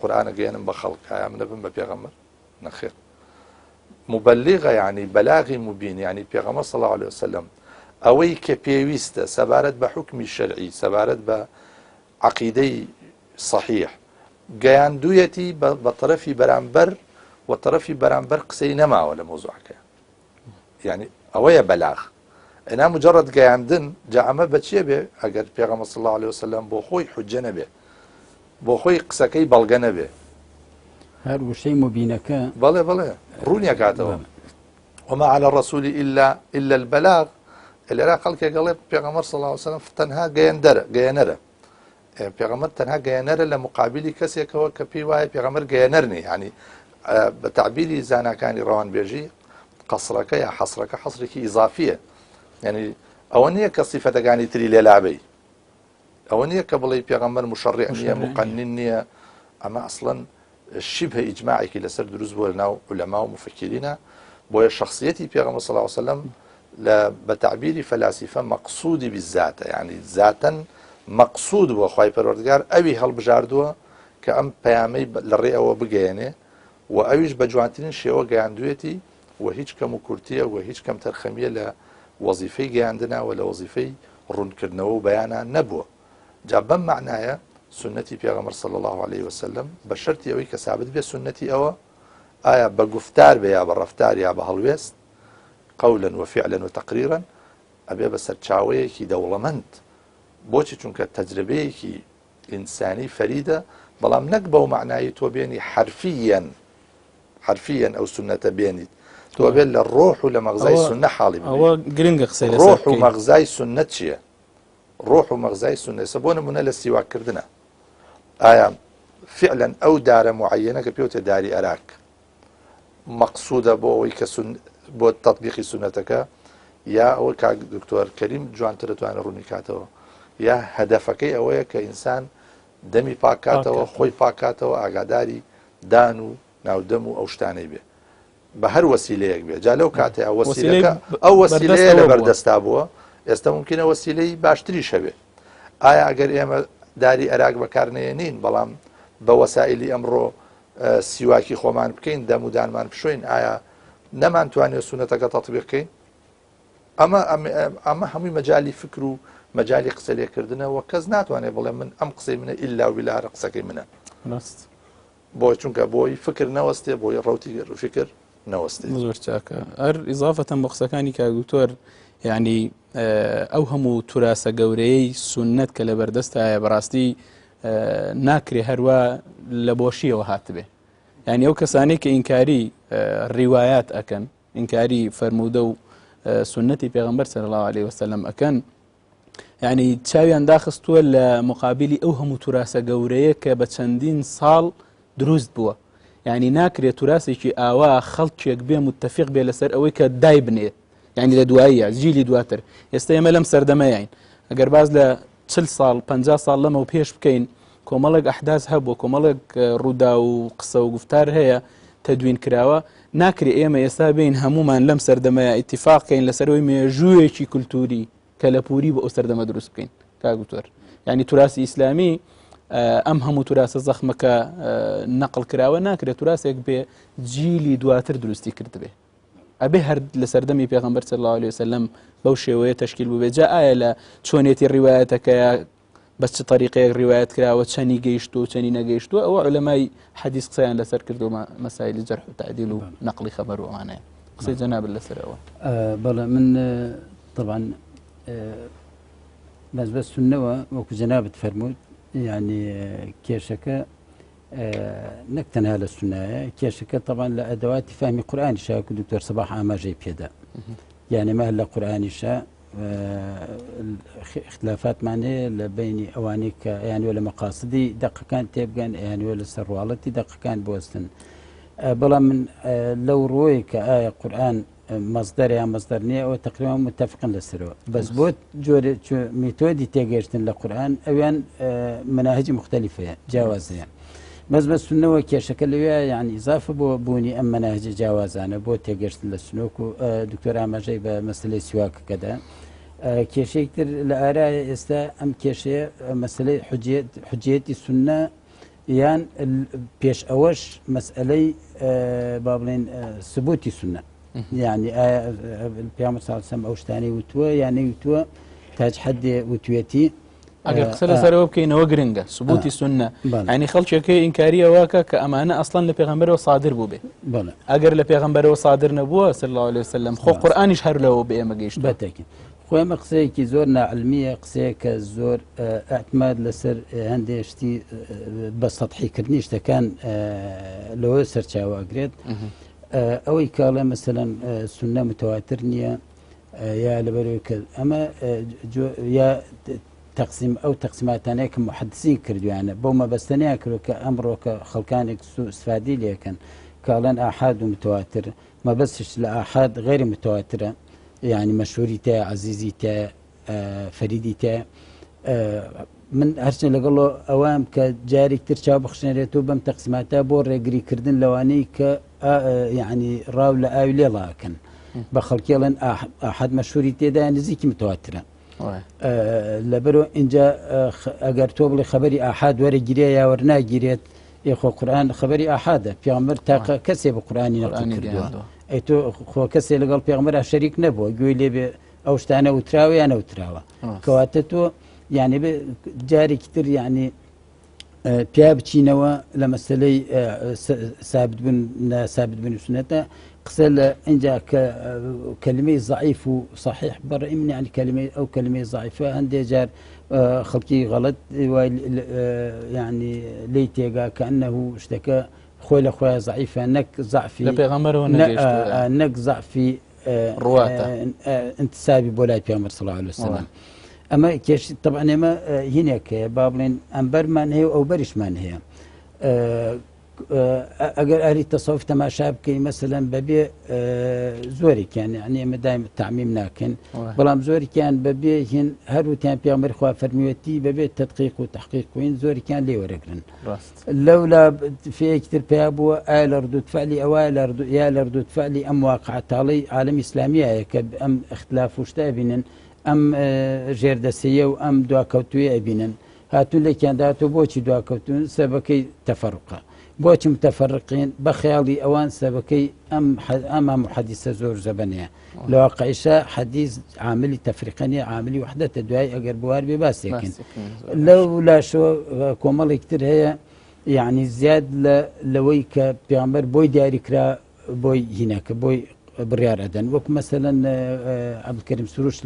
قورئانە گەێنم بە خەڵک ئایا من دەبم بە پێغەمبەر نەخێر مبلغە یعنی بەلاغی مبین یعنی پێغەمبەر صلی الله عليه وسلم ئەوەی کە پێویستە سەبارەت بە حکمی شەرعی سەبارەت بە عەقیدەی صحیح گەیاندوویەتی بە طرفی بەرامبەر و طرفی بەرامبەر قسەی نەماوە لە مۆزوعەکە یعنی ئەوەیە بەلاغ ئەنا مجرد گەیاندن جا ئەمە بەچیە بێ ئەگەر پێغەمبەر صلی الله عليه وسلم بۆ خۆی حوجە نەبێ بۆ خۆی قسەکەی بەڵگە نەبێ هەر وشەی مبینەکە بەڵێ بەڵێ ڕوونیە کاتەوە وما على الرسول إلا البلاغ لێرا خەڵکێک گەڵێ پێغەمبەر صلی الله عليه وسلم تەنها گەیەنەرە پێغەمبەر تەنها گەیەنەرە لە مقابلی کەسێکەوە کە پێی وایە پێغەمبەر گەیەنەر نی ینی بە تعبیری زاناکانی ڕەوانبێژی قەسرەکە یا حەسرەکە حەسرێکی ئیضافیە یعنی ئەوە نییە کە سیفەتەکانی تری لێلابەی ئەوە نییە کە بڵێ پێغەمبەر مشەڕع نییە مقنن نییە ئەمە ئەسڵەن شبه ئیجماعێکی لەسەر دروست بووە لەناو عولەما و مفەکرینە بۆیە شخصیەتی پێغەمبەر صلی الله عليه وسلم بە تعبیری فەلاسیفە مەقصودی بالذاتە یعنی ذاتەن مەقصود بووە خوای پەروەردگار ئەوی هەڵبژاردووە کە ئەم پەیامەی لە ڕێ ئەوە بگەیەنێ و ئەویش بە جوانترین شێوە گەیاندوێتی و هیچ کەم و کورتیە و هیچ کەم تەرخەمیە لە وەزیفەی گەیاندنەوە لە وەزیفەی ڕوونکردنەوە و بەیانە نەبووە جا بەم معنایە سنەتی پێغەمبەر صلی الله عليه وسلم بە شەرتی ئەوەی کە ثابت بێ سنەتی ئەوە ئایا بە گفتار بێ یا بە ڕەفتار یا بە هەڵوێست قولا وفعلا وتقريرا ئەبێ بە سەرچاوەیەکی دەوڵەمەند بۆچی چونکە تەجربەیەکی ئینسانی فەریدە بەڵام نەک بەو معنایی تۆ بێنی حرفیەن ئەو سنەتە بێنیت تۆ بێت لە ڕۆح و لە مەغزای سنە حاڵی ئەوە گرنگە قسەی لەسەر ڕۆح و مەغزای سنەت چییە ڕۆح و مەغزای سنە بۆ نمونە لە سیواکردنە ئایا فعلا ئەو دارە معەنە کە پێوتە داری ئەراک مەقصودە بۆ ئەوەی کە بۆ تەطبیقی سنەتەکە یا ئەوە کاک دکتۆر کەریم جوانتر دەتوانێت ڕوونی کاتەوە یا هەدەفەکەی ئەوەیە کە ئینسان دەمی پاکاتەوە خۆی پاکاتەوە ئاگاداری دان و ناودەم و ئەو شتانەی بێ بە هەر وەسیلەیەک بێ جا لەو کاتێ ئەو وەسیلەیە لە بەردەستا بووە ئێستا ممکنە وەسیلەی باشتری شەوێ ئایا ئەگەر ئێمە داری ئەراک بەکارنێنین بەڵام بە وەسائلی ئەمڕۆ سیواکی خۆمان بکەین دەمودانمان بشوین ئایا نەمانتوانێت سونەتەکە تەطبیق بکەین ئەمە هەمووی مەجای فکر و مەجای قسە لێکردنەوە کەس ناتوانێت بڵێ من ئەم قسەی منە ئیلا و بیلارە قسەکەی منە بۆ چونکە بۆی فکر نەوەستێ بۆی ڕوتی فکر نەوەستێ زۆر چاکە هەر ئیزافەتەن بە قسەکانی کاگوتۆر یعنی ئەو هەموو توراسە گەورەیەی سنەت کە لە بەردەستایە بەڕاستی ناکرێ هەروە لە بۆشیەوە هاتبێ یعنی ئەو کەسانەی کە ئینکاری ڕیوایات ئەکەن ئینکاری فەرموودە و سنەتی پێغەمبەر صلی الله عليه وسلم ئەکەن یعنی چاویان داخستووە لە مقابلی ئەو هەموو توراسە گەورەیە کە بە چەندین ساڵ دروست بووە یعنی ناکرێت توراسێکی ئاوا خەڵکێک بێ متفق بێ لەسەر ئەوەی کە دای بنێت یعنی لە دواییە جیلی دواتر ئێستا ئێمە لەم سەردەمەیین ئەگەر باز لە 40 ساڵ 50 ساڵ لەمە و پێش بکەین کۆمەڵێک ئەحداث هەبووە کۆمەڵێک ڕوودا و قسە و گفتار هەیە تەدوین کراوە ناکرێ ئێمە ئێستا بین هەمومان لەم سەردەمەیە ئیتیفاقکەین لەسەرەوەی مێژوویەکی کولتوری کە لە پووری بە ئەو سەردەمە دروست بکەین کاگوتۆر یعنی توراسی ئیسلامی ئەم هەموو توراسە زەخمەکە نەقل کراوە ناکرێت توراسێک بێ جیلی دواتر دروستی کرد بێ ئەبێ هەر لە سەردەمی پێغەمبەر صلی الله عليه وسلم بەو شێوەیە تەشکیل بوو بێ جا ئایا لە چۆنێتی ڕیوایەتەکەیە بە چ طریقەیەک ڕیوایەت کراوە چەنی گەیشت و چەنی نەگەیشتووە ئەوە عولەمای حەدیث قسەیان لەسەر کردومە مەسایلی جەرح و تعدیل و نەقلی خەبەر و ئەوانەیە قسەی جەناب لەسەرەوە بەڵێ من طبعا بەس بە سنەوە وەکو جەنابت فەرمووت یعنی کێشەکە نەک تەنها لە سنایە کێشەکە طبعا لە ئەدەواتی فەهمی قورئانی شا کە دکتۆر سەباح ئاماژەی پێدا یعنی ما لە قورئانیشە اختلافاتمانەیە لە بینی ئەوانەی کە یانوە لە مەقاسدی دەقەکان تێبگەن یانوە لە سەرواڵەتی دەقەکان بوەستن بەڵام من لەو ڕۆی کە ئایا قورئان مصدر یا مصدر نییە ئەوە تقریبا متفقن لەسەرەوە بەس بۆ جۆرە میتۆدی تێگەشتن لە قورئان ئەویان مناهجی مختلفەیە جیاوازەیە بەس بە سنەوە کێشەکە لەوێ یعنی ئیزافە بۆ بوونی ئەم مناهجە جیاوازانە بۆ تێگەشتن لە سنۆک و دکتۆر ئاماژەی بە مەسلەی سواکەکەدا کێشەیەکتر لە ئارایە ئێستا ئەم کێشەیە مەسلەی حجێتی سنە یان پێش ئەوەش مەسئلەی با بڵێن سبوتی سنە یعنی پێغەمبەر صلی الله علیه و سلم ئەو شتانەی وتووە یان نەیوتووە تاج حەدێ وتوێتی ئەگەر قسە لەسەرەوە بکەینەوە گرنگە سبوتی سنە ینی خەڵکێکی ئینکاریە واکە کە ئەمانە ئەسڵەن لە پێغەمبەرەوە صادر بوو بێ ئەگەر لە پێغەمبەرەوە صادر نەبووە صلی الله عليه وسلم خۆ قورئانیش هەر لەوە بە ئێمە گەیشت بەتەکید خۆ ئێمە قسەیەکی زۆر ناعلمیە قسەیەکە زۆر ئەعتماد لەسەر هەندێک شتی بە سەطحیکردنی شتەکان لەوە سەرچاوە ئەگرێت ئەوەی کاڵێ مەسەلەن سنە متەواتر نییە یا لەبەرەوەی کە ئەمە یا تقسیم ئەو تەقسیماتانەیە کە محەدثین کردویانە بۆ مەبەستەنیان کردو کە ئەمڕۆکە خەڵکانێک استفادی لێکەن کاڵێن ئاحاد و متەواتر مەبەستش لە ئاحاد غیری متەواترە يعني مشهوري تا عزيزي تا فريدي تا من هرچن لەگەڵ ئەوام کە جارێک تر چاو بخشێنرێتەوە بەم تەقسیماتە بۆ ڕێگری کردن لەوانەی کە یعنی ڕاو لە ئاوی لێڵاکەن بە خەڵکیڵێن ئاحاد مەشهوری تێدا نزیکی متەواترە لەبەرەوە اینجا ئەگەر تۆ بڵێ خەبەری ئاحاد وەرەگیرێ یا وەرناگیرێت یخۆ قورئان خەبەری ئاحادە پێغەمبەر تاقە کەسێ بە قورئانی نەقل کردووە ئەی تۆ خۆ کەسێ لەگەڵ پێغەمبەر شەریک نەبووە گوێی لێبێ ئەو شتانە وتراوە یان نەوتراوە کەواتە تۆ یعنی جارێکی تر یعنی پیا بچینەوە لە مەسەلەی ثابت بوون سنەتە قسە لە اینجا کە کەلمەی ضعیف و صحیح بەڕێی من یعنی ئەو کەلمەی ضعیفە هەندێک جار خەڵکی غەڵەت یعنی لی تێگا کە ئەنەه شتەکە خۆی لە خۆیان ضعیفە نەک ضعفی لە پێغەمبەرەوە نەک ضعفی ڕواتە انتسابی بۆ لای پێغەمبەر صلی الله علیه وسلم ئەمە کێش طبعا ئێمە هینێکەیە با بڵێن ئەمبەرمان هەیە و ئەو بەریشمان هەیە ئەگەر ئەهلی تەسەوف تەماشا بکەین مەسەلەن بەبێ زۆرێکیان یعنی ئێمە دایم تەعمیم ناکەین بەڵام زۆرێکیان بەبێ هین هەروتیان پێغەمبەری خوا فەرمیوەتی بەبێ تەدقیق و تەحقیق بووین زۆرێکیان لێ وەرەگرن لەولا فەیەکی تر پێیا بووە ئایا لە ردود فعلی ئەوە یا لە ردود فعلی ئەم واقعەتاڵەی عالەمی ئیسلامیایە کە ئەم اختلاف و شتە ئەبینن ئەم ژێردەسەیە و ئەم دواکەوتوویە ئەبینن هاتوون لێکیان داهاتوە بۆچی دواکەوتون سەبەکەی تەفەڕقە بۆچی متەفەرقین بە خەیاڵی ئەوان سەبەکەی ئەم محەدیثە زۆر زەبەنەیە لە واقعیشە حەدیث عاملی تەفریقە نیە عاملی وحدەتە دوای ئەگەر بوار بێ باسێکن لەو لاشەوە کۆمەڵێک تر هەیە یعنی زیاد لەوەی کە پێغەمبەر بۆی دیاریکرا بۆی هینەکە بۆی بڕیار ئەدەن وەکو مەسەلەن عەبدولکەریم سروش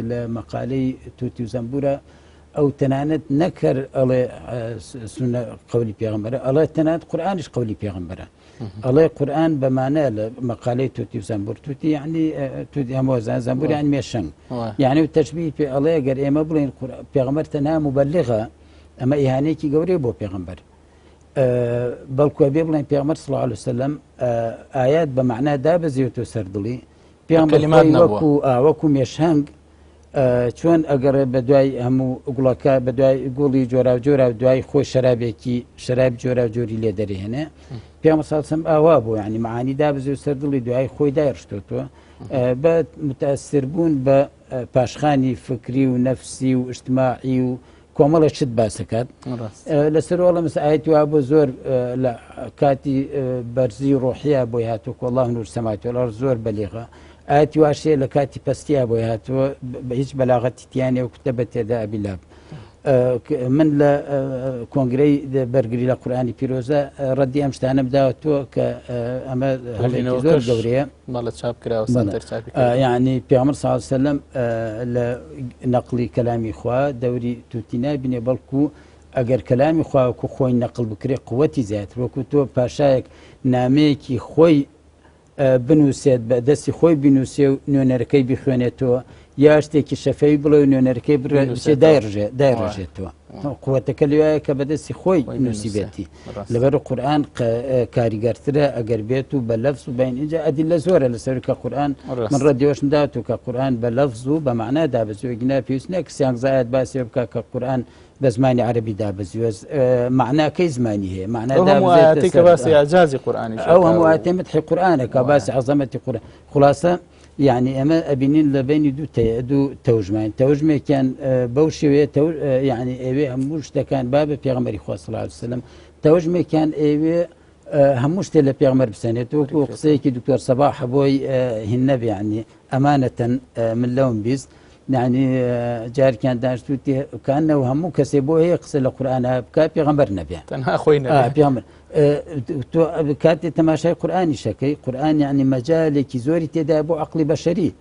لە مەقالەی توتی و زەمبورە ئەو تەنانەت نەکرد ئەڵێ سنە قەولی پێغەمبەرە ئەڵێ تەنانەت قورئانیش قەولی پێغەمبەرە ئەڵێ قورئان بەمانە لە مەقالەی توتی و زەمبور توتی یعنی توتی هەموو زەمبور یعنی مێشەنگ یعنی و تەشبیه پێ ئەڵێ ئەگەر ئێمە بڵێن پێغەمبەر تەنها مبەلغە ئەمە ئیهانەیەکی گەورەیە بۆ پێغەمبەر بەڵکو بێ بڵێن پێغەمبەر صلی الله علیه وسلم ئايات بەمەعنا دابەزێتەوە سەر دڵی پێغەمبەر وەکو مێشەنگ چۆن ئەگەر بە دوای هەموو گوڵەکە بە دوای گوڵی جۆرا جۆرا دوای خۆی شەرابێکی شەرابی جۆرا جۆری لێ دەرێنێ پێغەمبەر صلی الله علیه وسلم ئاوا بوو یعنی معانی دابەزێ سەر دڵی دوای خۆی دایڕشتوتەوە بە متەئەسر بوون بە پاشخانی فکری و نەفسی و اجتماعی و کۆمەڵە شت باسەکات لەسەر وەڵە مەسە ئاەتی وا بۆ زۆر لە کاتی بەرزی ڕۆحیە بۆی هاتووە والله نور سەماوات والأرض زۆر بەلیغە ئاەتی واشەیە لە کاتی پەستیا بۆی هاتووە بە هیچ بەلاغەتی تیانێ و کتە بە تێدا ئەبیلاب من لە کۆنگرەی بەرگری لە قورئانی پیرۆزە ڕەدی ئەم شتانە بداوەتەوە کە ئەمە هەڵێکی زۆر گەورەیە یعنی پێغەمبەر صلی الله علیه وسلم لە نەقلی کەلامی خوا دەوری توتی نابینێ بەڵکو ئەگەر کەلامی خوا وەکو خۆی نەقل بکرێ قووەتی زیاتر وەکو تۆ پاشایەک نامەیەکی خۆی بنووسێت بە دەستی خۆی بنووسێ و نوێنەرەکەی بخوێنێتەوە یا شتێکی شەفەی بڵێ و نوێنەرەکەی بچێ دایڕژێتەوە قووەتەکە لەوایە کە بەدەستی خۆی نووسیبێتی لەبەر قورئان کاریگەرترە ئەگەر بێت و بە لەفز و بین اینجا ئەدیلە زۆرە لەسەر کە قورئان من ڕەدیۆشم داوت و کە قورئان بە لەفز و بە مەعنا دابەزیوە گنا پێویست نییە کەسیان زایەت باسی بکە کە قورئان بە زمانی عەرەبی دابەزیوە معناکەی زمانی هەیە معنای دابەزێتە باسی ئاجازی قورئانی ئەو هەموو ئاەتێ مدحی قورئانە کە باسی عەزەمەتی قورئان خلاصە يعني ئەمە ئەبینین لە بینی دوو تەوژمان تەوژمێکیان بەو شێوەیە يعني ئێوێ هەموو شتەکان با بە پێغەمبەری خوا صلی الله علیه وسلم تەوژمێکیان ئێوێ هەموو شتێ لە پێغەمبەر بسەنێتەوە و قسەیەکی دکتۆر سەباح بۆی هینە يعني ئەمانەتەن من لەوم بیست يعني جارکیان داشتوتی کانەوە هەموو کەسێ بۆ هەیە قسە لە قورئانە بکە پێغەمبەر نەبێ تەنها خۆی نەبێ پێغەمبەر تۆ کاتێ تەماشای قورئانی شەکەی قورئان يعني مەجالێکی زۆری تێدا بۆ عەقڵی بەشەری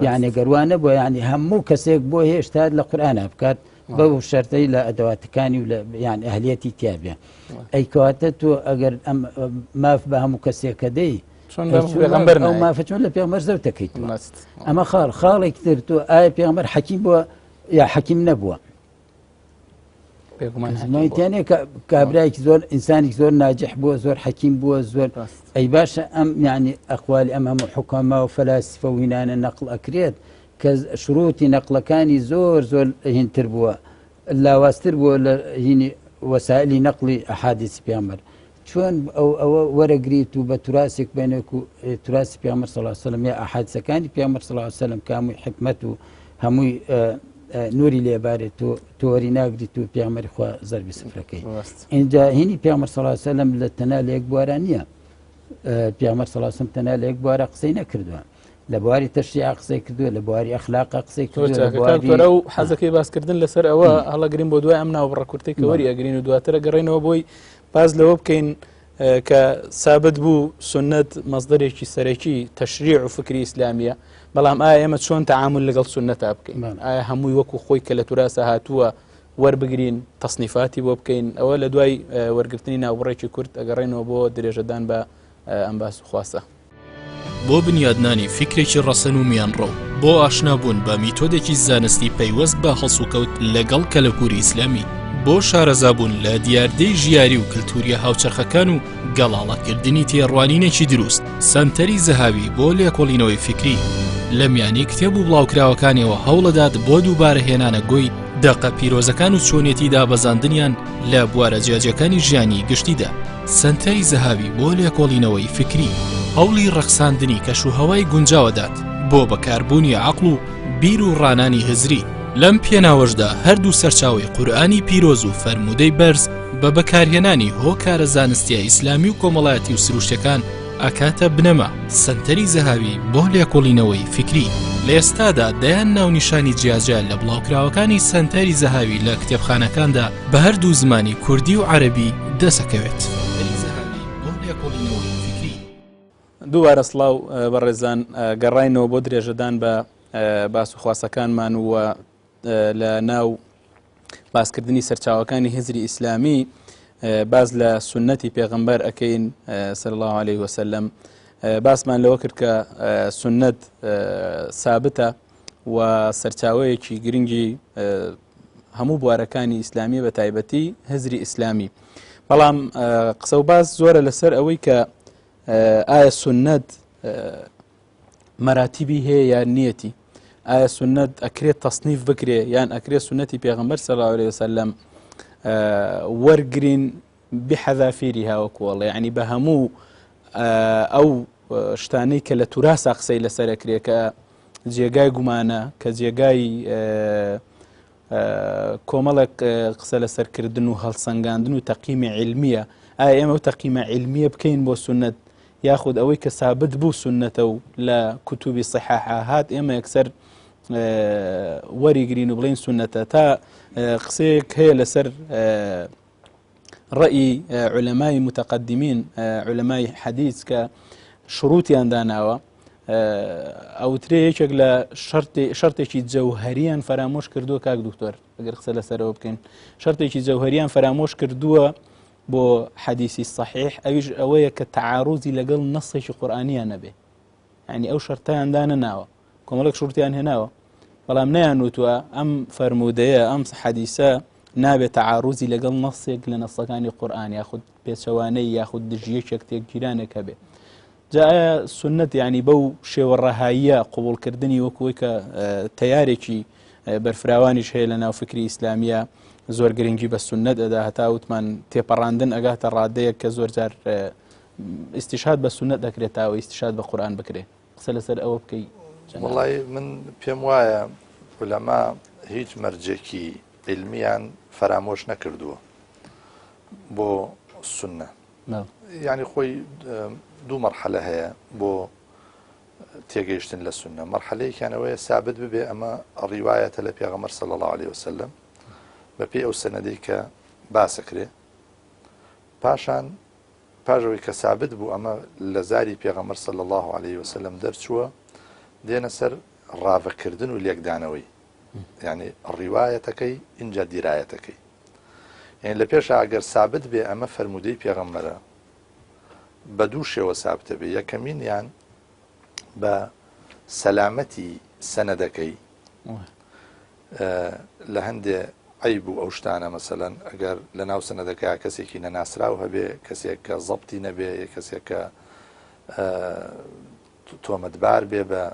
يعني گەروانە بۆ يعني هەموو کەسێک بۆ هێشتا لە قورئانە بکات بەو شەرتەی لە ئەدەواتەکانی و يعني ئەهلیەتی تیابێ ئەی کەواتە تۆ ئەگەر ئەم ماف بە هەموو کەسێکە دەی ئەو مافەچۆن لە پێغەمبەر زەوتەکەیتەوە ئەمە خاڵێکی تر تۆ ئایا پێغەمبەر حەکیم بووە یا حەکیم نەبووە مایتیانەیە کابرایکی زۆر ئینسانێک زۆر ناجح بووە زۆر حەکیم بووە زۆر ئەی باشە ئەم يعني ئەقوالی ئەم هەموو حوکەما و فەلاسفە و هینانە نەقڵ ئەکرێت کە شروعی نەقلەکانی زۆر هینتر بووە لاواستر بووە لە هینی وەسائلی نەقلی ئەحادیثی پێغەمبەر چۆن ئەوە وەرەگریت و بە توراسێک بینێک و توراسی پێغەمبەر صلی الله علیه وسلم یا ئەحادیثەکانی پێغەمبەر صلی الله علیه وسلم کە هەمووی حکمەت و هەمووی نوری لێبارێت و تۆری ناگریت و پێغەمبەری خوا زەربی سفرەکەی اینجا هینی پێغەمبەر صلی الله علیه وسلم لە تەنها لە یەک بوارە نییە پێغەمبەر صلی الله علیه وسلم تەنها لە یەک بوارە قسەی نەکردووە لە بواری تەشریع قسەی کردووە لە بواری ئەخلاق قسەی کردووە و حەزەکەی باسکردن لەسەر ئەوە هەڵەگرین بۆ دوای ئەم ناوەڕەکورتەی کە وەری ئەگرین و دواترە گەڕێنەوە بۆی باز لەوە بکەین کە سابت بوو سنت مەصدرێکی سەرەکی تەشریع و فکری ئیسلامیە بەڵام ئایا ئێمە چۆن تەعامل لەگەڵ سنەتا بکەین ئایا هەمووی وەکو خۆی کە لە توراسە هاتووە وەربگرین تەصنیفاتی بۆ بکەین ئەوە لە دوای وەرگرتنی ناوەڕێکی کورد ئەگەڕێنەوە بۆ درێژەدان بە ئەم باس و خواسە بۆ بنیادنانی فکرێکی ڕەسەن و میانڕۆ بۆ ئاشنابوون بە میتۆدێکی زانستی پەیوەست بە هەڵسوکەوت لەگەڵ کەلەپوری ئیسلامی بۆ شارەزابوون لە دیاردەی ژیاری و کللتوریە هاوچەرخەکان و گەڵاڵەکردنی تێڕوانینێکی دروست سەنتەری زەهاوی بۆ لێکۆڵینەوەی فکری لە میانی کتێب و بڵاوکراوەکانیەوە هەوڵەدات بۆ دووبارەهێنانە گۆی دەقە پیرۆزەکان و چۆنیەتی دابەزاندنیان لە بوارە جیاجەکانی ژیانی گشتیدا سەنتەری زەهاوی بۆ لێکۆڵینەوەی فکری هەوڵی ڕەخساندنی کەشوهەوای گونجاوەدات بۆ بەکاربوونی عەقڵ و بیر و ڕانانی هزری لەم پێناوەشدا هەردوو سەرچاوی قورئانی پیرۆز و فەرموودەی بەرز بە بەکارهێنانی هۆکارە زانستیە ئیسلامی و کۆمەڵایەتی و سروشتەکان ئەکاتە بنەما سەنتەری زەهاوی بۆ لێکۆڵینەوەی فکری لە ئێستادا دەیان ناونیشانی جیاجە لە بڵاوکراوەکانی سەنتەری زەهاوی لە کتێبخانەکاندا بە هەردوو زمانی کوردی و عەرەبی دەسەکەوێت دووبارە سڵاو بەڕێزان گەڕاینەوە بۆ درێژەدان بە باس و خواسەکانمان وە لە ناو باسکردنی سەرچاوەکانی هزری ئیسلامی باز لە سنەتی پێغەمبەر ئەکەین صلی الله عليه وسلم باسمان لەوە کرد کە سنەت سابتە و سەرچاوەیەکی گرنگی هەموو بوارەکانی ئیسلامی بە تایبەتی هزری ئیسلامی بەڵام قسە و باس زۆرە لەسەر ئەوەی کە ئایا سنەت مەراتیبی هەیە یان نیەتی ئایا سنەت ئەکرێت تەصنیف بکرێ یان ئەکرێت سنەتی پێغەمبەر صلی الله عليه وسلم وەرگرین بحەذافیریها وەکوڵێ یعنی بە هەموو ئەو شتانەی کە لە توراسا قسەی لەسەر ئەکرێ کە جێگای گومانە کە جێگای کۆمەڵێک قسە لەسەرکردن و هەڵسەنگاندن و تەقیمی علمیە ئایا ئێمە و تەقیمە علمیە بکەین بۆ سنەت یاخود ئەوەی کە سابت بوو سنەتە و لە کتوبی صحاحە هات ئێمە یەکسەر وەریگرین و بڵین سنەتە تا قسەیەک هەیە لەسەر ڕەئی علەمای متەقەدیمین علەمای حەدیث کە شروطیان داناوە ئەوترێ یەکێک لە شەرتێکی جەوهەریان فرامۆش کردووە کاک دکتۆر ئەگەر قسە لەسەرەوە بکەین شەرتێکی جەوهەریان فرامۆش کردووە بۆ حەدیثی صحیح ئەویش ئەوەیە کە تەعارضی لەگەڵ نەسێکی قورئانیان نەبێ یعنی ئەو شەرتەیان دانەناوە کۆمەڵێک شروطیان هێناوە بەڵام نەیانوتوە ئەم فەرمودەیە ئەم حەدیسە نابێت تعارضی لەگەڵ نەسێک لە نەسەکانی قورئان یاخود پێچەوانەی یاخود دژیەکێک تێکگیرانێکە بێ. جا سنت یعنی بەو شێوە ڕەهاییە قوبوڵکردنی وەکوی کە تەیارێکی بەرفراوانیش هەیە لە ناو فکری ئیسلامیە زۆر گرنگی بە سنت ئەدا هەتا وتمان تێپەڕاندن ئەگاتە ڕادەیەک کە زۆر جار ئیستیشاد بە سنت دەکرێتەوە ئیستیشاد بە قورئان بکرێت. قسە لەسەر ئەوە بکەی. وڵی من پێم وایە ولەما هیچ مەرجێکی علمیان فرامۆش نەکردووە بۆ سنە، یعنی خۆی دوو مەرحەلە هەیە بۆ تێگەیشتن لە سنە. مەرحەلەیەکیانەوەیە سابت ببێ ئەمە ڕیوایەتە لە پێغەمبەر صلی الله عليه وسلم بەپێی ئەو سەنەدەی کە باسەکرێ، پاشان پاژەوەی کە سابت بوو ئەمە لە زاری پێغەمبەر صلی الله عليه وسلم دەرچووە، دێنە سەر ڕاوەکردن و لێکدانەوەی، یعنی ڕیوایەتەکەی اینجا دیرایەتەکەی. یعنی لە پێش ئەگەر سابت بێ ئەمە فەرمودەی پێغەمبەرە بە دوو شێوە سابتە بێ. یەکەمینیان بە سەلامەتی سەنەدەکەی لە هەندێ عیب و ئەو شتانە، مەسەلەن ئەگەر لە ناو سەنەدەکە کەسێکی نەناسراو هەبێ، کەسێک کە زەبتی نەبێ، کەسێک کە تۆمەتبار بێ بە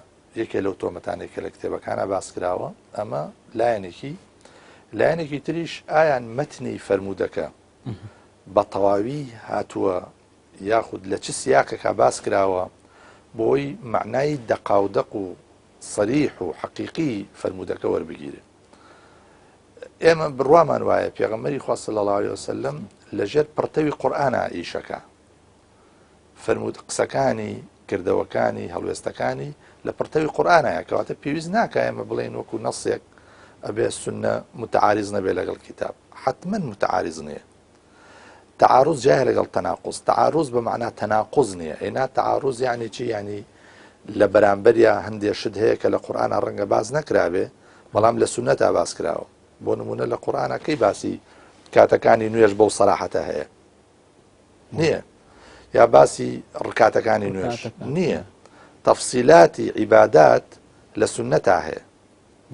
یەکێ لەو تۆمەتانێک کە لە کتێبەکانە باسکراوە، ئەمە لایەنێکی تریش ئایان مەتنی فەرمودەکە بە تەواوی هاتووە یاخود لە چ سیاقێکا باسکراوە بۆی معنای دەقاودەق و سەریح و حەقیقی فەرمودەکە وەربگیرێ. ئێمە بڕوامان وایە پێغەمبەری خوا صلی الله عليه وسلم لەژێر پڕتەوی قورئانە ئیشەکە، فەرمود قسەکانی کردەوەکانی هەڵوێستەکانی لە پڕتەوی قورئانەیە، کەواتە پێویست ناکە ئێمە بڵێن وەکو نەسێک ئەبێ سنە متعارض نەبێ لەگەڵ کتاب، حتمما متعارض نییە. تعارض جاهل لەگەڵ تەناقض، تعارض بمعنى تناقض نییە. ئێنا تعارض یعنی چی؟ یعنی لە بەرامبەریا هەندێ شت هەیە کە لە قورئانە ڕەنگە باز نەکرابێ بەڵام لە سنەتا باز کراوە. بۆ نمونە لە قورئانە کەی باسی کاتەکانی نوێژ بەو سەراحەتە هەیە؟ نییە. یا باسی ڕکاتەکانی نوێژ نییە. تەفسیلاتی عیبادات لە سنەتا هەیە.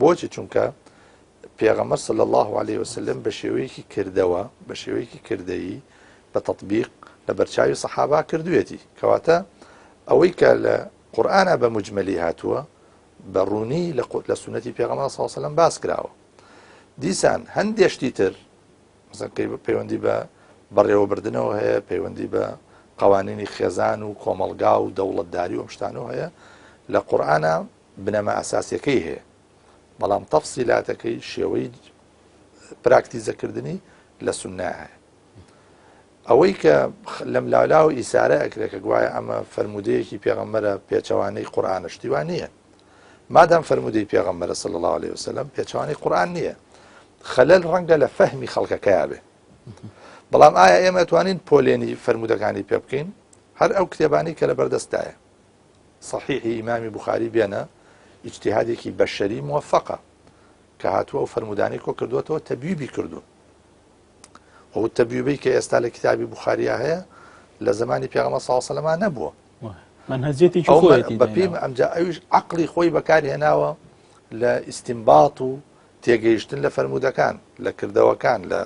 بۆچی؟ چونکە پێغەمبەر صلی الله عليه وسلم بە شێوەیەکی کردەوە، بە شێوەیەکی کردەیی بە تەطبیق لە بەرچاوی سەحابا کردوێتی، کەواتە ئەوەی کە لە قورئانە بە مجمەلی هاتووە بە ڕوونی لە سنەتی پێغەمبەر صلی الله عليه وسلم باس کراوە. دیسان هەندێشتی تر پەیوەندی بە بەڕێوەبردنەوە هەیە، پەیوەندی بە قوانینی خێزان و کۆمەڵگا و دەوڵەتداری و شتانەوە هەیە، لە قورئانە بنەمە ئاساسیەکەی هەیە، بەڵام تەفسیلاتەکەی شێوەی پراکتیزەکردنی لە سنە هەیە. ئەوەی کە لەم لاولاو ئیسارە ئەکرێ کە گوایە ئەمە فەرمودەیەکی پێغەمبەرە پێچەوانەی قورئانە شتیوان نییە. مادام فەرمودەی پێغەمبەرە صلی الله عليه وسلم پێچەوانەی قورئان نییە، خەلەل ڕەنگە لە فەهمی خەڵکەکەیە بێ. بەڵام ئایا ئێمە توانین پۆلێنی فەرمودەکانی پێ بکەین؟ هەر ئەو کتێبانی کە لە بەردەستایە صحیحی ئیمامی بوخاری بێنە، ئیجتیهادێکی بەشەری موفقە کە هاتووە و فەرمودانی کۆ کردوێتەوە، تەبییبی کردو. ئەو تەبییبەی کە ئێستا لە کتابی بوخاریە هەیە لە زمانی پێغەمبەر صلی الله عليه وسلم نەبووە. منهجێتی خۆیەتی بەپێم ئەمجا ئەویش عەقڵی خۆی بەکاری هێناوە لە ئیستینباط و تێگەیشتن لە فەرمودەکان، لە کردەوەکان، لە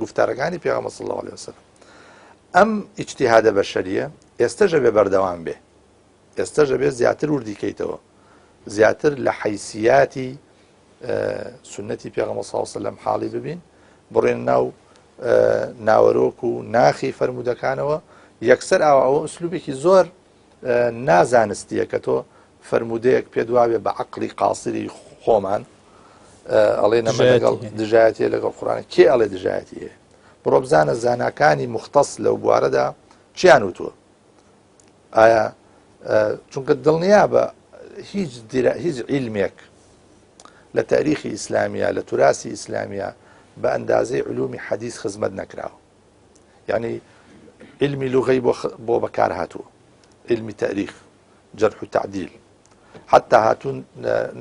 گفتارەکانی پێغەمبەر صلی الله عليه وسلم. ئەم ئیجتیهادە بەشەریە ئێستەژە بێ بەردەوام بێ، ئێستەژە بێ زیاتر وردیکەیتەوە، زیاتر لە حیثیاتی سنەتی پێغەمبەر صلی الله عليه وسلم حاڵی ببین، بڕێن ناو ناوەرۆک و ناخی فەرمودەکانەوە. یەکسەر ئەوە ئوسلوبێکی زۆر نازانستیە کە تۆ فەرمودەیەک پێ دوابێ بە عەقڵی قاسری خۆمان ئەڵێ نەمە لەگەڵ دژایەتیە لەگەڵ قورئان. کێ ئەڵێ دژایەتی هەیە؟ بڕۆ بزانە زاناکانی مختص لەو بوارەدا چیان وتووە؟ ئایا چونکە دڵنیا بە هیچ عیلمێک لە تاریخی ئیسلامیە، لە توراسی ئیسلامیە بە ئەندازەی علومی حەدیث خزمەت نەکراوە. یعنی علمی لوغەی بۆ بەکار هاتووە، علمی تاریخ، جەرح و تعدیل، حتا هاتوون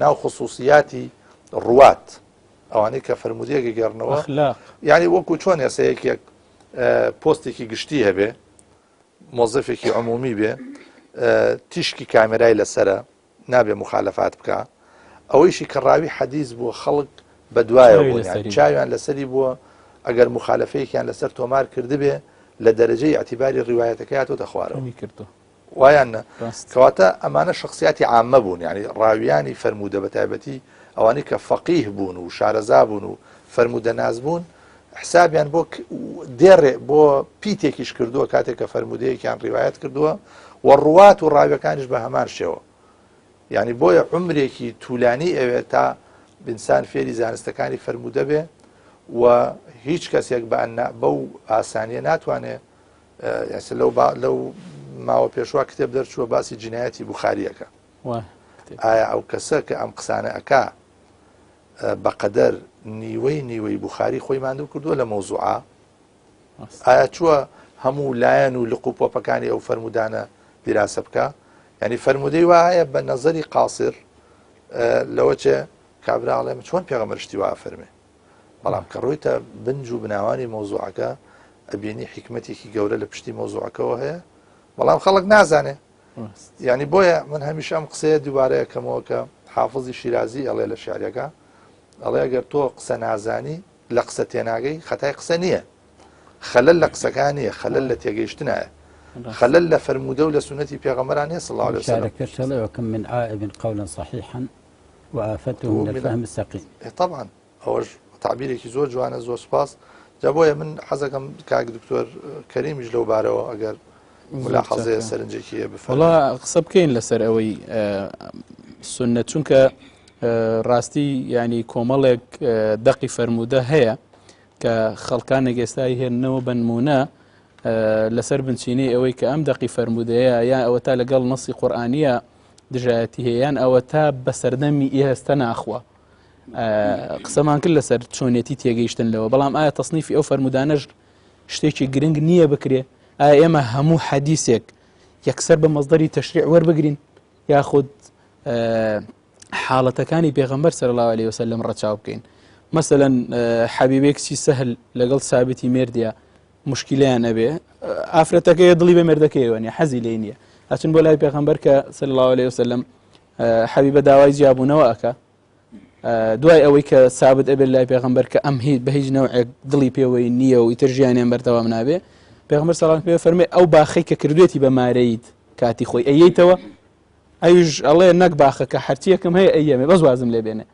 ناو خصوصیاتی ڕوات، ئەوانەی کە فەرمودەیەکی گەڕنەوە، یعنی وەکو چۆن ئێسەیەکێک پۆستێکی گشتی هەبێ، مۆزەفێکی عمومی بێ، تیشکی کامێرای لەسرە، نابێ مخالەفات بکە، ئەوەیشی کە ڕاوی حەدیث بووە خەڵک بەدوایە چاوی بوون، لەسەری یعنی چاویان لەسەری بووە ئەگەر مخالفەیەکیان لەسەر تۆمار کردبێ لە دەرەجەی ئەعتیباری ڕیوایەتەکەی هاتۆتە خوارەوە ئەوی کردو وایان نە ڕاست کەواتە ئەمانە شخصیاتی عامە بوون، یعنی ڕاویانی فەرموودە بە تایبەتی ئەوانەی کە فەقیه بوون و شارەزا بوون و فەرموودە ناز بوون حسابیان بۆ دێڕێ بۆ پیتێکیش کردووە کاتێک کە فەرمودەیەکیان ڕیوایەت کردووە و ڕوات و ڕاویەکانیش بە هەمان شێوە، یعنی بۆیە عمرێکی توولانی ئەوێت تا بنسان فێری زانستەکانی فەرموودە بێ و هیچ کەسێک بەو ئاسانیە ناتوانێت لەو ماوە پێشوا کتێب دەرچووە باسی جنایەتی بوخاریەکە ئایا ئەو کەسە کە ئەم قسانە ئەکا بەقەدەر نیوەی بوخاری خۆی ماندوو کردووە لە مەوزوعە ئایا چووە هەموو لایەن و لقوپۆپەکانی ئەو فەرمودانە دیراسە بکە، ینی فەرمودەی وایە بە نەزەری قاسر لەوە چێ کابراڵێمە چۆن پێغەمبەر وا فەرمێ، بەڵام کە ڕۆیتە بنج و بناوانی مەوزوعەکە ئەبینی حکمەتێکی گەورە لە پشتی مەوزوعەکەەوە هەیە، بەڵام خەڵک نازانێ. ینی بۆیە من هەمیشە ئەم قسەیە دووبارەیە کەمەوە کە حافظی شیرازی ئەڵێ لە شعرەکە ئەڵێ ئەگەر تۆ قسە نازانی لە قسە تێناگەی خەتای قسە نییە، خەلەل لە قسەکان نیە، خەلەل لە تێگەیشتنایە، خەلەل لە فەرموودە و لە سنەتی پێغەمبەرانیە صلی الله عليه وسلم. شعرك وكم من عائب قولا صحيحا وآفته من الفهم السقيم. طبعا ئەوەش تعبیرێکی زۆر جوانە، زۆر سپاس. جا بۆیە من حەزەکەم کاک دکتۆر کەریمیش لەو بارەوە ئەگەر ملاحەزەیە سەرنجێکیە بفەرمێ. وڵا قسە بکەین لەسەر ئەوەی سنە، چونکە ڕاستی ینی کۆمەڵێک دەقی فەرموودە هەیە کە خەڵکانێک ئێستای هێننەوە بنمونە لەسەر بنچینەی ئەوەی کە ئەم دەقی فەرموودەیە یان ئەوە تا لەگەڵ نەسی قورئانیە دژایەتی هەیەیان ئەوە تا بەسەردەمی ئێستا ناخوا قسەمان کرد لەسەر چۆنێتی تێگەیشتن لەوە، بەڵام ئایا تەصنیفی ئەو فەرمودانەش شتێکی گرنگ نییە بکرێ؟ ئایا ئێمە هەموو حەدیثێک یەکسەر بە مەزدەری تەشریع وەربگرین یاخود حاڵەتەکانی پێغەمبەر صلی الله عليه وسلم ڕەچاو بکەین؟ مەسەلەن حەبیبێک چی سەهل لەگەڵ سابتی مێردیە مشکلیان ئەبێ ئافرەتەکەی دڵی بە مێردەکەیەوە نیە، حەزی لێ نییە، ئەچون بۆ لای پێغەمبەر کە صلی الله عليه وسلم حەبیبە داوای جیابوونەوە ئەکا دوای ئەوەی کە سابت ئەبێت لای پێغەمبەر کە ئەم بە هیچ نەوعێک دڵی پێوەی نییە و ئیتر ژیانیان بەردەوام نابێ، پێغەمبەر صلی الله عليه وسلم فەرمێ ئەو باخەی کە کردوێتی بە مارەیت کاتی خۆی ئەیەیتەوە، ئەویش ئەڵێ نەک باخە کە هەرچیەکەم هەیە ئەیەمێ بەس وازم لێ بێنێ،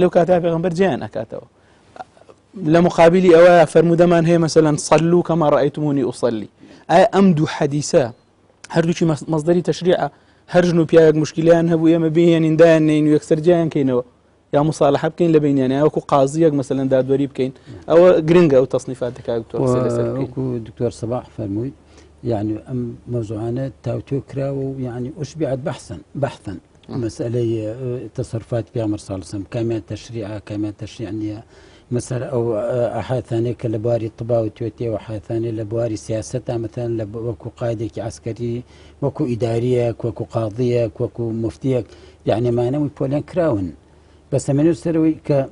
لەو کاتا پێغەمبەر جیان ئەکاتەوە. لە مقابلی ئەوە فەرمودەمان هەیە مەسەلەن صەلوا کەما ڕەئەیتمونی ئوصەلی، ئایا ئەم دوو حەدیثە هەردووکی مەصدەری تەشریعە، هەر ژن و پیاوێک مشکلیان هەبوو ئێمە بێنین دایانین و یەکسەر جیان کەینەوە یا مصالحە بکەین لە بینیانە وەکو قازیەک مەسەلەن دادوەری بکەین، ئەوە گرنگە ئەو تەصنیفات وەکو دکتۆر سەباح فەرمووی يعني أم موضوعنا تاوتو كراو يعني أشبعت بحثا مسألة تصرفات بيغمر صلى الله عليه وسلم كما تشريعها كما تشريعنية مثلا أو أحد ثاني كالبواري الطباوي توتي وأحد ثاني لبواري سياستها مثلا وكو قائدك عسكري وكو إداريك وكو قاضيك وكو مفتيك يعني ما نوي بولين كراون بس من يستروي ك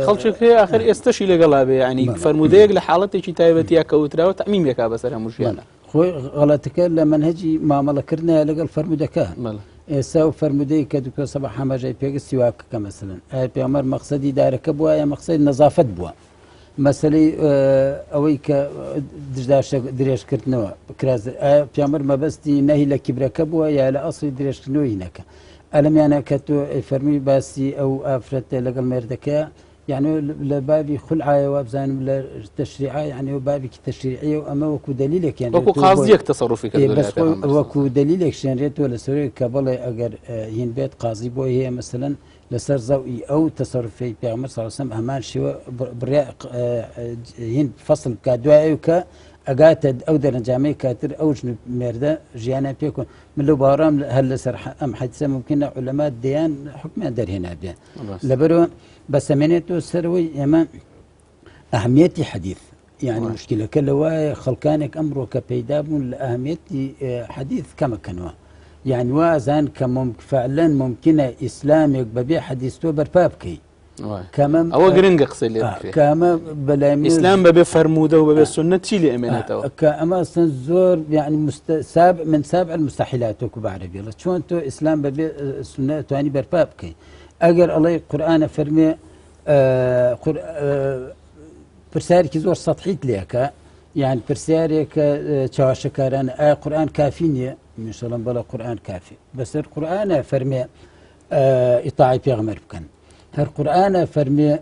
خەڵکی آخر ئێستاشی لەگەڵا بێ ینی فەرمودەیەک لە حاڵەتێکی تایبەتیە کەوتراوە تەعمیمێکا بەسەر هەموو ژیانە خۆی غەڵەتەکە لە منهەجی مامەڵەکردنە لەگەڵ فەرمودەکە ئێستا و فەرمودەی کە دکتۆر سەباح هەمەژەی پێگەستی واکەکە مەسەلەن ئایا پێغەمبەر مەقسەدی دارەکە بووە یا مەقسەدی نەزافەت بووە، مەسەلەی ئەوەی کە درێژکردنەوە ئایا پێغەمبەر مەبەستی نەهی لە کیبرەکە بووە یا لە ئەسڵی درێژکردنەوەی نەکە ئەلەمیانە کە تۆ فەرمی باسی ئەو ئافرەتە لەگەڵ مێردەکە يعني لبابي خلعة وابزان ولا تشريع يعني وبابي تشريعية وأما وكو دليلك يعني وكو قاضيك تصرفك بس وكو دليلك شنريت ولا سوري كبلا أجر ين بيت قاضي بو هي مثلا لسر زوي أو تصرفي بيعمر صلى الله عليه وسلم أمان شو برياء ين فصل كدواء وكا أجات أو درجامي كاتر أو جن مردا جيانا بيكون من لو بارام هل سر أم حدث ممكن علماء ديان حكم در هنا بيان لبرو بس منيتو سروي يما أهمية حديث يعني مشكلة كلوا خلقانك أمره كبيداب لأهمية حديث كما كانوا يعني وازان فعلا ممكن إسلامك ببيع حديث تو بربابكي كمان ئەوە گرنگە قسەی لێ بکرێت كما بلا ئیسلام بەبێ فەرموودە و بەبێ سنت چی لێ ئەمێنێتەوە كما زور يعني سابع من سابع المستحيلات وكو بعربي الله شلون تو اسلام ببي سنه تواني برباب كي اگر الله قران فرمي برسارك زور سطحيت ليك يعني برسارك تشاشكران قران كافيني ان شاء الله بلا قران كافي بس القران فرمي اطاعي بيغمر بكن هر قرآن فرمي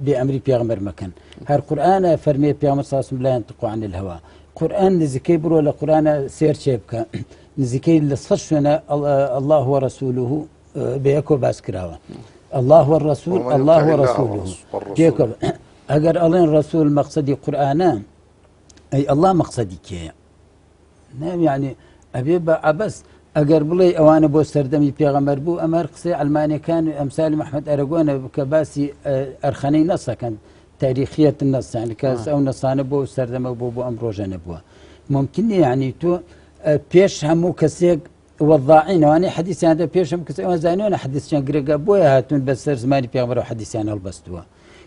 بأمر بيغمر مكان هر قرآن فرمي بيغمر صلى الله عليه وسلم لا ينطق عن الهوى قرآن نزكي برو لقرآن سير شيبك نزكي لصشنا الله ورسوله بيكو باسكراوة الله والرسول الله ورسوله بيكو أجر الله الرسول مقصدي قرآن أي الله مقصدي كي نعم يعني أبي عبس اگر بڵێ ئەوانە بۆ سەردەمی پێغەمبەر بوو ئەمە قسەی ئەلمانیەکان ئەمسالی محمەد ئەرەگۆنە کە باسی ئەرخەنەی نەسەکەن تاریخیەت نەسان کەس ئەو نەسانە بۆ سەردەمە بۆ ئەم ڕۆژە نەبووە ممکن یعنی تۆ پێش هەموو کەسێک وەضاعین ئەوانەی حەدیثیاندا پێش هەموو کەسێک ئەوە زانیوە حەدیثیان گرێگە بۆیە هاتوون بەسەر زمانی پێغەمبەر و حەدیثیان هەڵبەستووە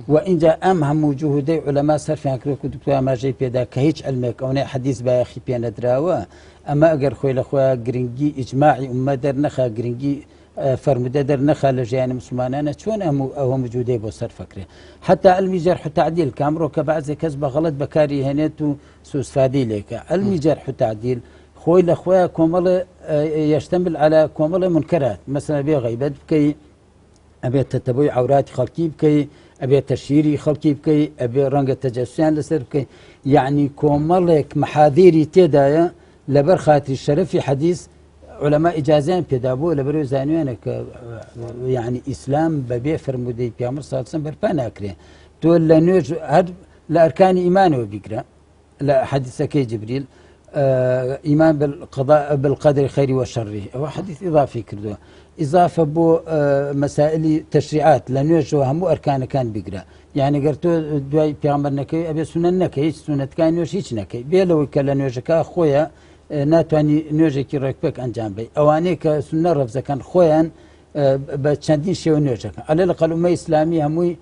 وإنجا أم هم جهودي علماء صرف يعني كل دكتور ما جاي بيدا كهيج علمك أو حديث بايخي بينا دراوا أما أجر خوي لخوا جرينجي إجماعي أمة در نخا جرينجي فرمدة در نخا لجيان مسلمانان شلون أو موجودة بصر فكره حتى علمي جرح وتعديل كامرو كبعض كسب غلط بكاري هنيتو سوس فادي لك علمي جرح وتعديل خوي لخوا كومل يشتمل على كومل منكرات مثلا بغيبة بكي أبي تتبوي عورات خلقي بكي أبي تشيري خلقي بكي أبي رنگ تجسسيان لسر بكي يعني كوملك محاذيري تدايا لبر خاطر الشرف في حديث علماء إجازين بيدابو لبرو زانوينك يعني إسلام ببي فرمودي بيامر صلى الله عليه وسلم بربانا كري تقول لنوج هاد لأركان إيمانه بيقرأ لا حديث كي جبريل إيمان بالقضاء بالقدر خير وشره هو حديث إضافي كردو إضافة بو مسائل تشريعات لنوج وهمو أركان كان بيقرأ يعني قرتو دواي بيغمبر نكي أبي سنة نكي هيش سنة كان نوج هيش نكي بيلو كلا نوجكا خويا ناتواني نوجكي ركبك أنجام بي أواني كسنة رفزة كان خويا بتشاندين شيء نوجكا على الأقل أمة إسلامية هموي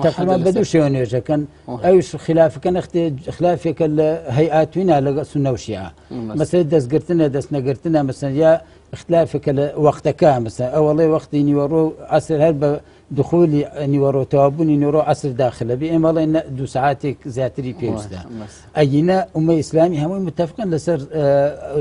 تقريبا بدو شيء نوجكا أيش خلاف كان خلافك الهيئات هنا على سنة وشيعة مثلا دس قرتنا دس نقرتنا مثلا يا اختلافك وقتك مثلا أو والله وقت نيورو عصر هرب دخولي نيورو توابوني نيورو عصر داخله بإما الله إن دو ساعاتك زياتري بيوسدا أينا أمة إسلامي هم متفقين لسر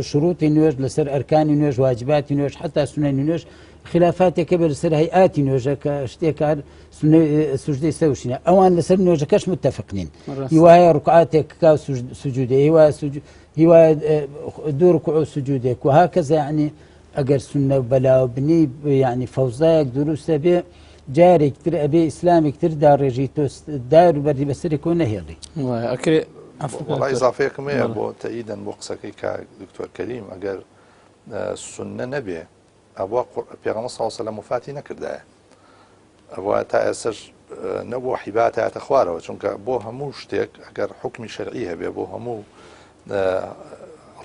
شروط نيوج لسر أركان نيوج واجبات نيوج حتى سنن نيوج خلافات كبر لسر هيئات نيوج كاشتيكار سنة سجدي سوشنا أوان لسر نيوج كاش متفقين هواية ركعاتك كاو سجودي هواية دور ركوع سجودك وهكذا يعني أجر سنة بلا بني يعني فوزاك دروس به جاري كتير أبي إسلامي كتير دار رجيتوس دار بدي بس يكون نهيري. أكري والله إضافة كمية أبو تأييدا بوقسك كدكتور كريم أجر سنة نبي أبو بيغمر صلى الله عليه وسلم وفاتي نكرده أبو تأسر نبو حباتها تخواره وشونك أبو همو شتك أجر حكم شرعيها بأبو همو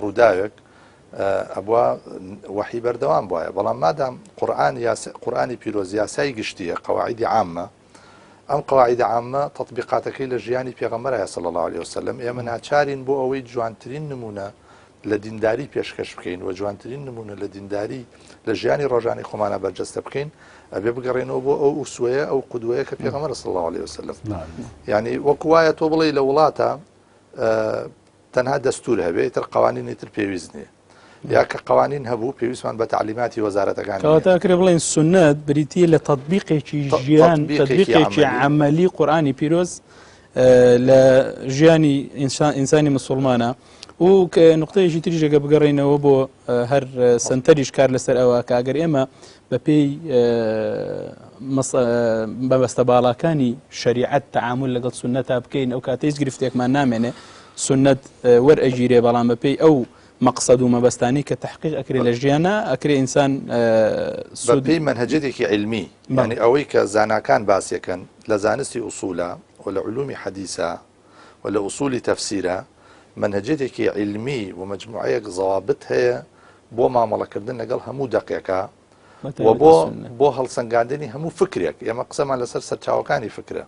ردايك أبوا وحي بردوان بوايا بلان مادام قرآني بيروز ياساي قشتية قواعد عامة أم قواعد عامة تطبيقاتك لجياني بيغمرها صلى الله عليه وسلم يا من هاتشارين بو أوي جوانترين نمونة لدينداري بيشكش بكين وجوانترين نمونة لدينداري لجياني رجاني خمانا برجست بكين أبي بقرينو بو أو أسوية أو قدوية كبيغمر صلى الله عليه وسلم يعني وكواية توبلي لولاتا تنها دستور هبه تر قوانين تر بيوزني يا كقوانين هبو بيوزمان بتعليمات وزارة كان كاتاكري بلين السنات بريتي لتطبيق جيان تطبيق عملي قرآني بيروز لجياني إنساني مسلمانة وكنقطة جي تريجا بقرينا وبو هر سنتريش كار لسر أو كاجر إما ببي بمستبالاكاني شريعة تعامل لقد سنتها بكين أو كاتيز قرفتك ما نامنه سنة ور أجيري بلام ببي أو مقصد وما بستاني كتحقيق أكري لجيانا أكري إنسان ببي منهجتك علمي يعني أويك زانا كان باسيا كان لزانستي أصولا ولا علوم حديثة ولا أصول تفسيرها منهجتك علمي ومجموعيك ضوابطها بو ما ملكردنا قالها مو دقيقة بۆ هەڵسەنگاندنی هەموو فکرێک ئێمە قسەمان لەسەر سەرچاوەکانی فکرە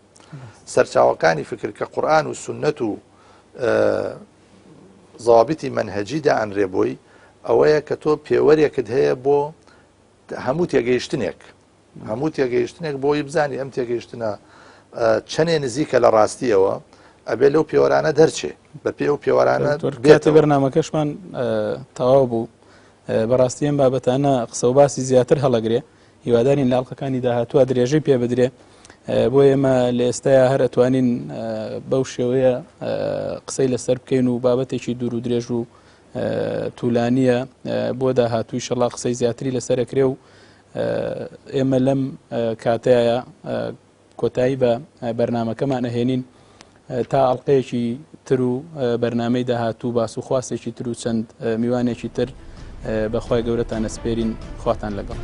سەرچاوەکانی فکر کە قورئان و سونەت و ضابطی منهجیدا ئەنرێ بۆی ئەوەیە کە تۆ پێوەرێکت هەیە بۆ هەموو تێگەیشتنێک بۆی بزانی ئەم تێگەیشتنە چەندێ نزیکە لە ڕاستیەوە ئەبێ لەو پێوەرانە دەرچێ بە پێ و پێوەرانە بێتە بەرنامەکەشمان تەواو بوو بەڕاستی ئەم بابەتانە قسە و باسی زیاتر هەڵەگرێ هیوادارین لاڵقەکانی داهاتووە درێژەی پێ بدرێ بۆ ئێمە لە ئێستایا هەر ئەتوانین بەو شێوەیە قسەی لەسەر بکەین و بابەتێکی دوور و درێژ و توولانیە بۆ داهاتووی شەڵا قسەی زیاتری لەسەرەکرێ و ئێمە لەم کاتەیە کۆتایی بە بەرنمەکەمان ئەهێنین تا ئەڵلقەیەکی تر و بەرنمەی داهاتوو باس و خواستێکی تر و چەند میوانێکی تر بەخوای گەورەتان ئەسپێرین خواتان لەگەڵ.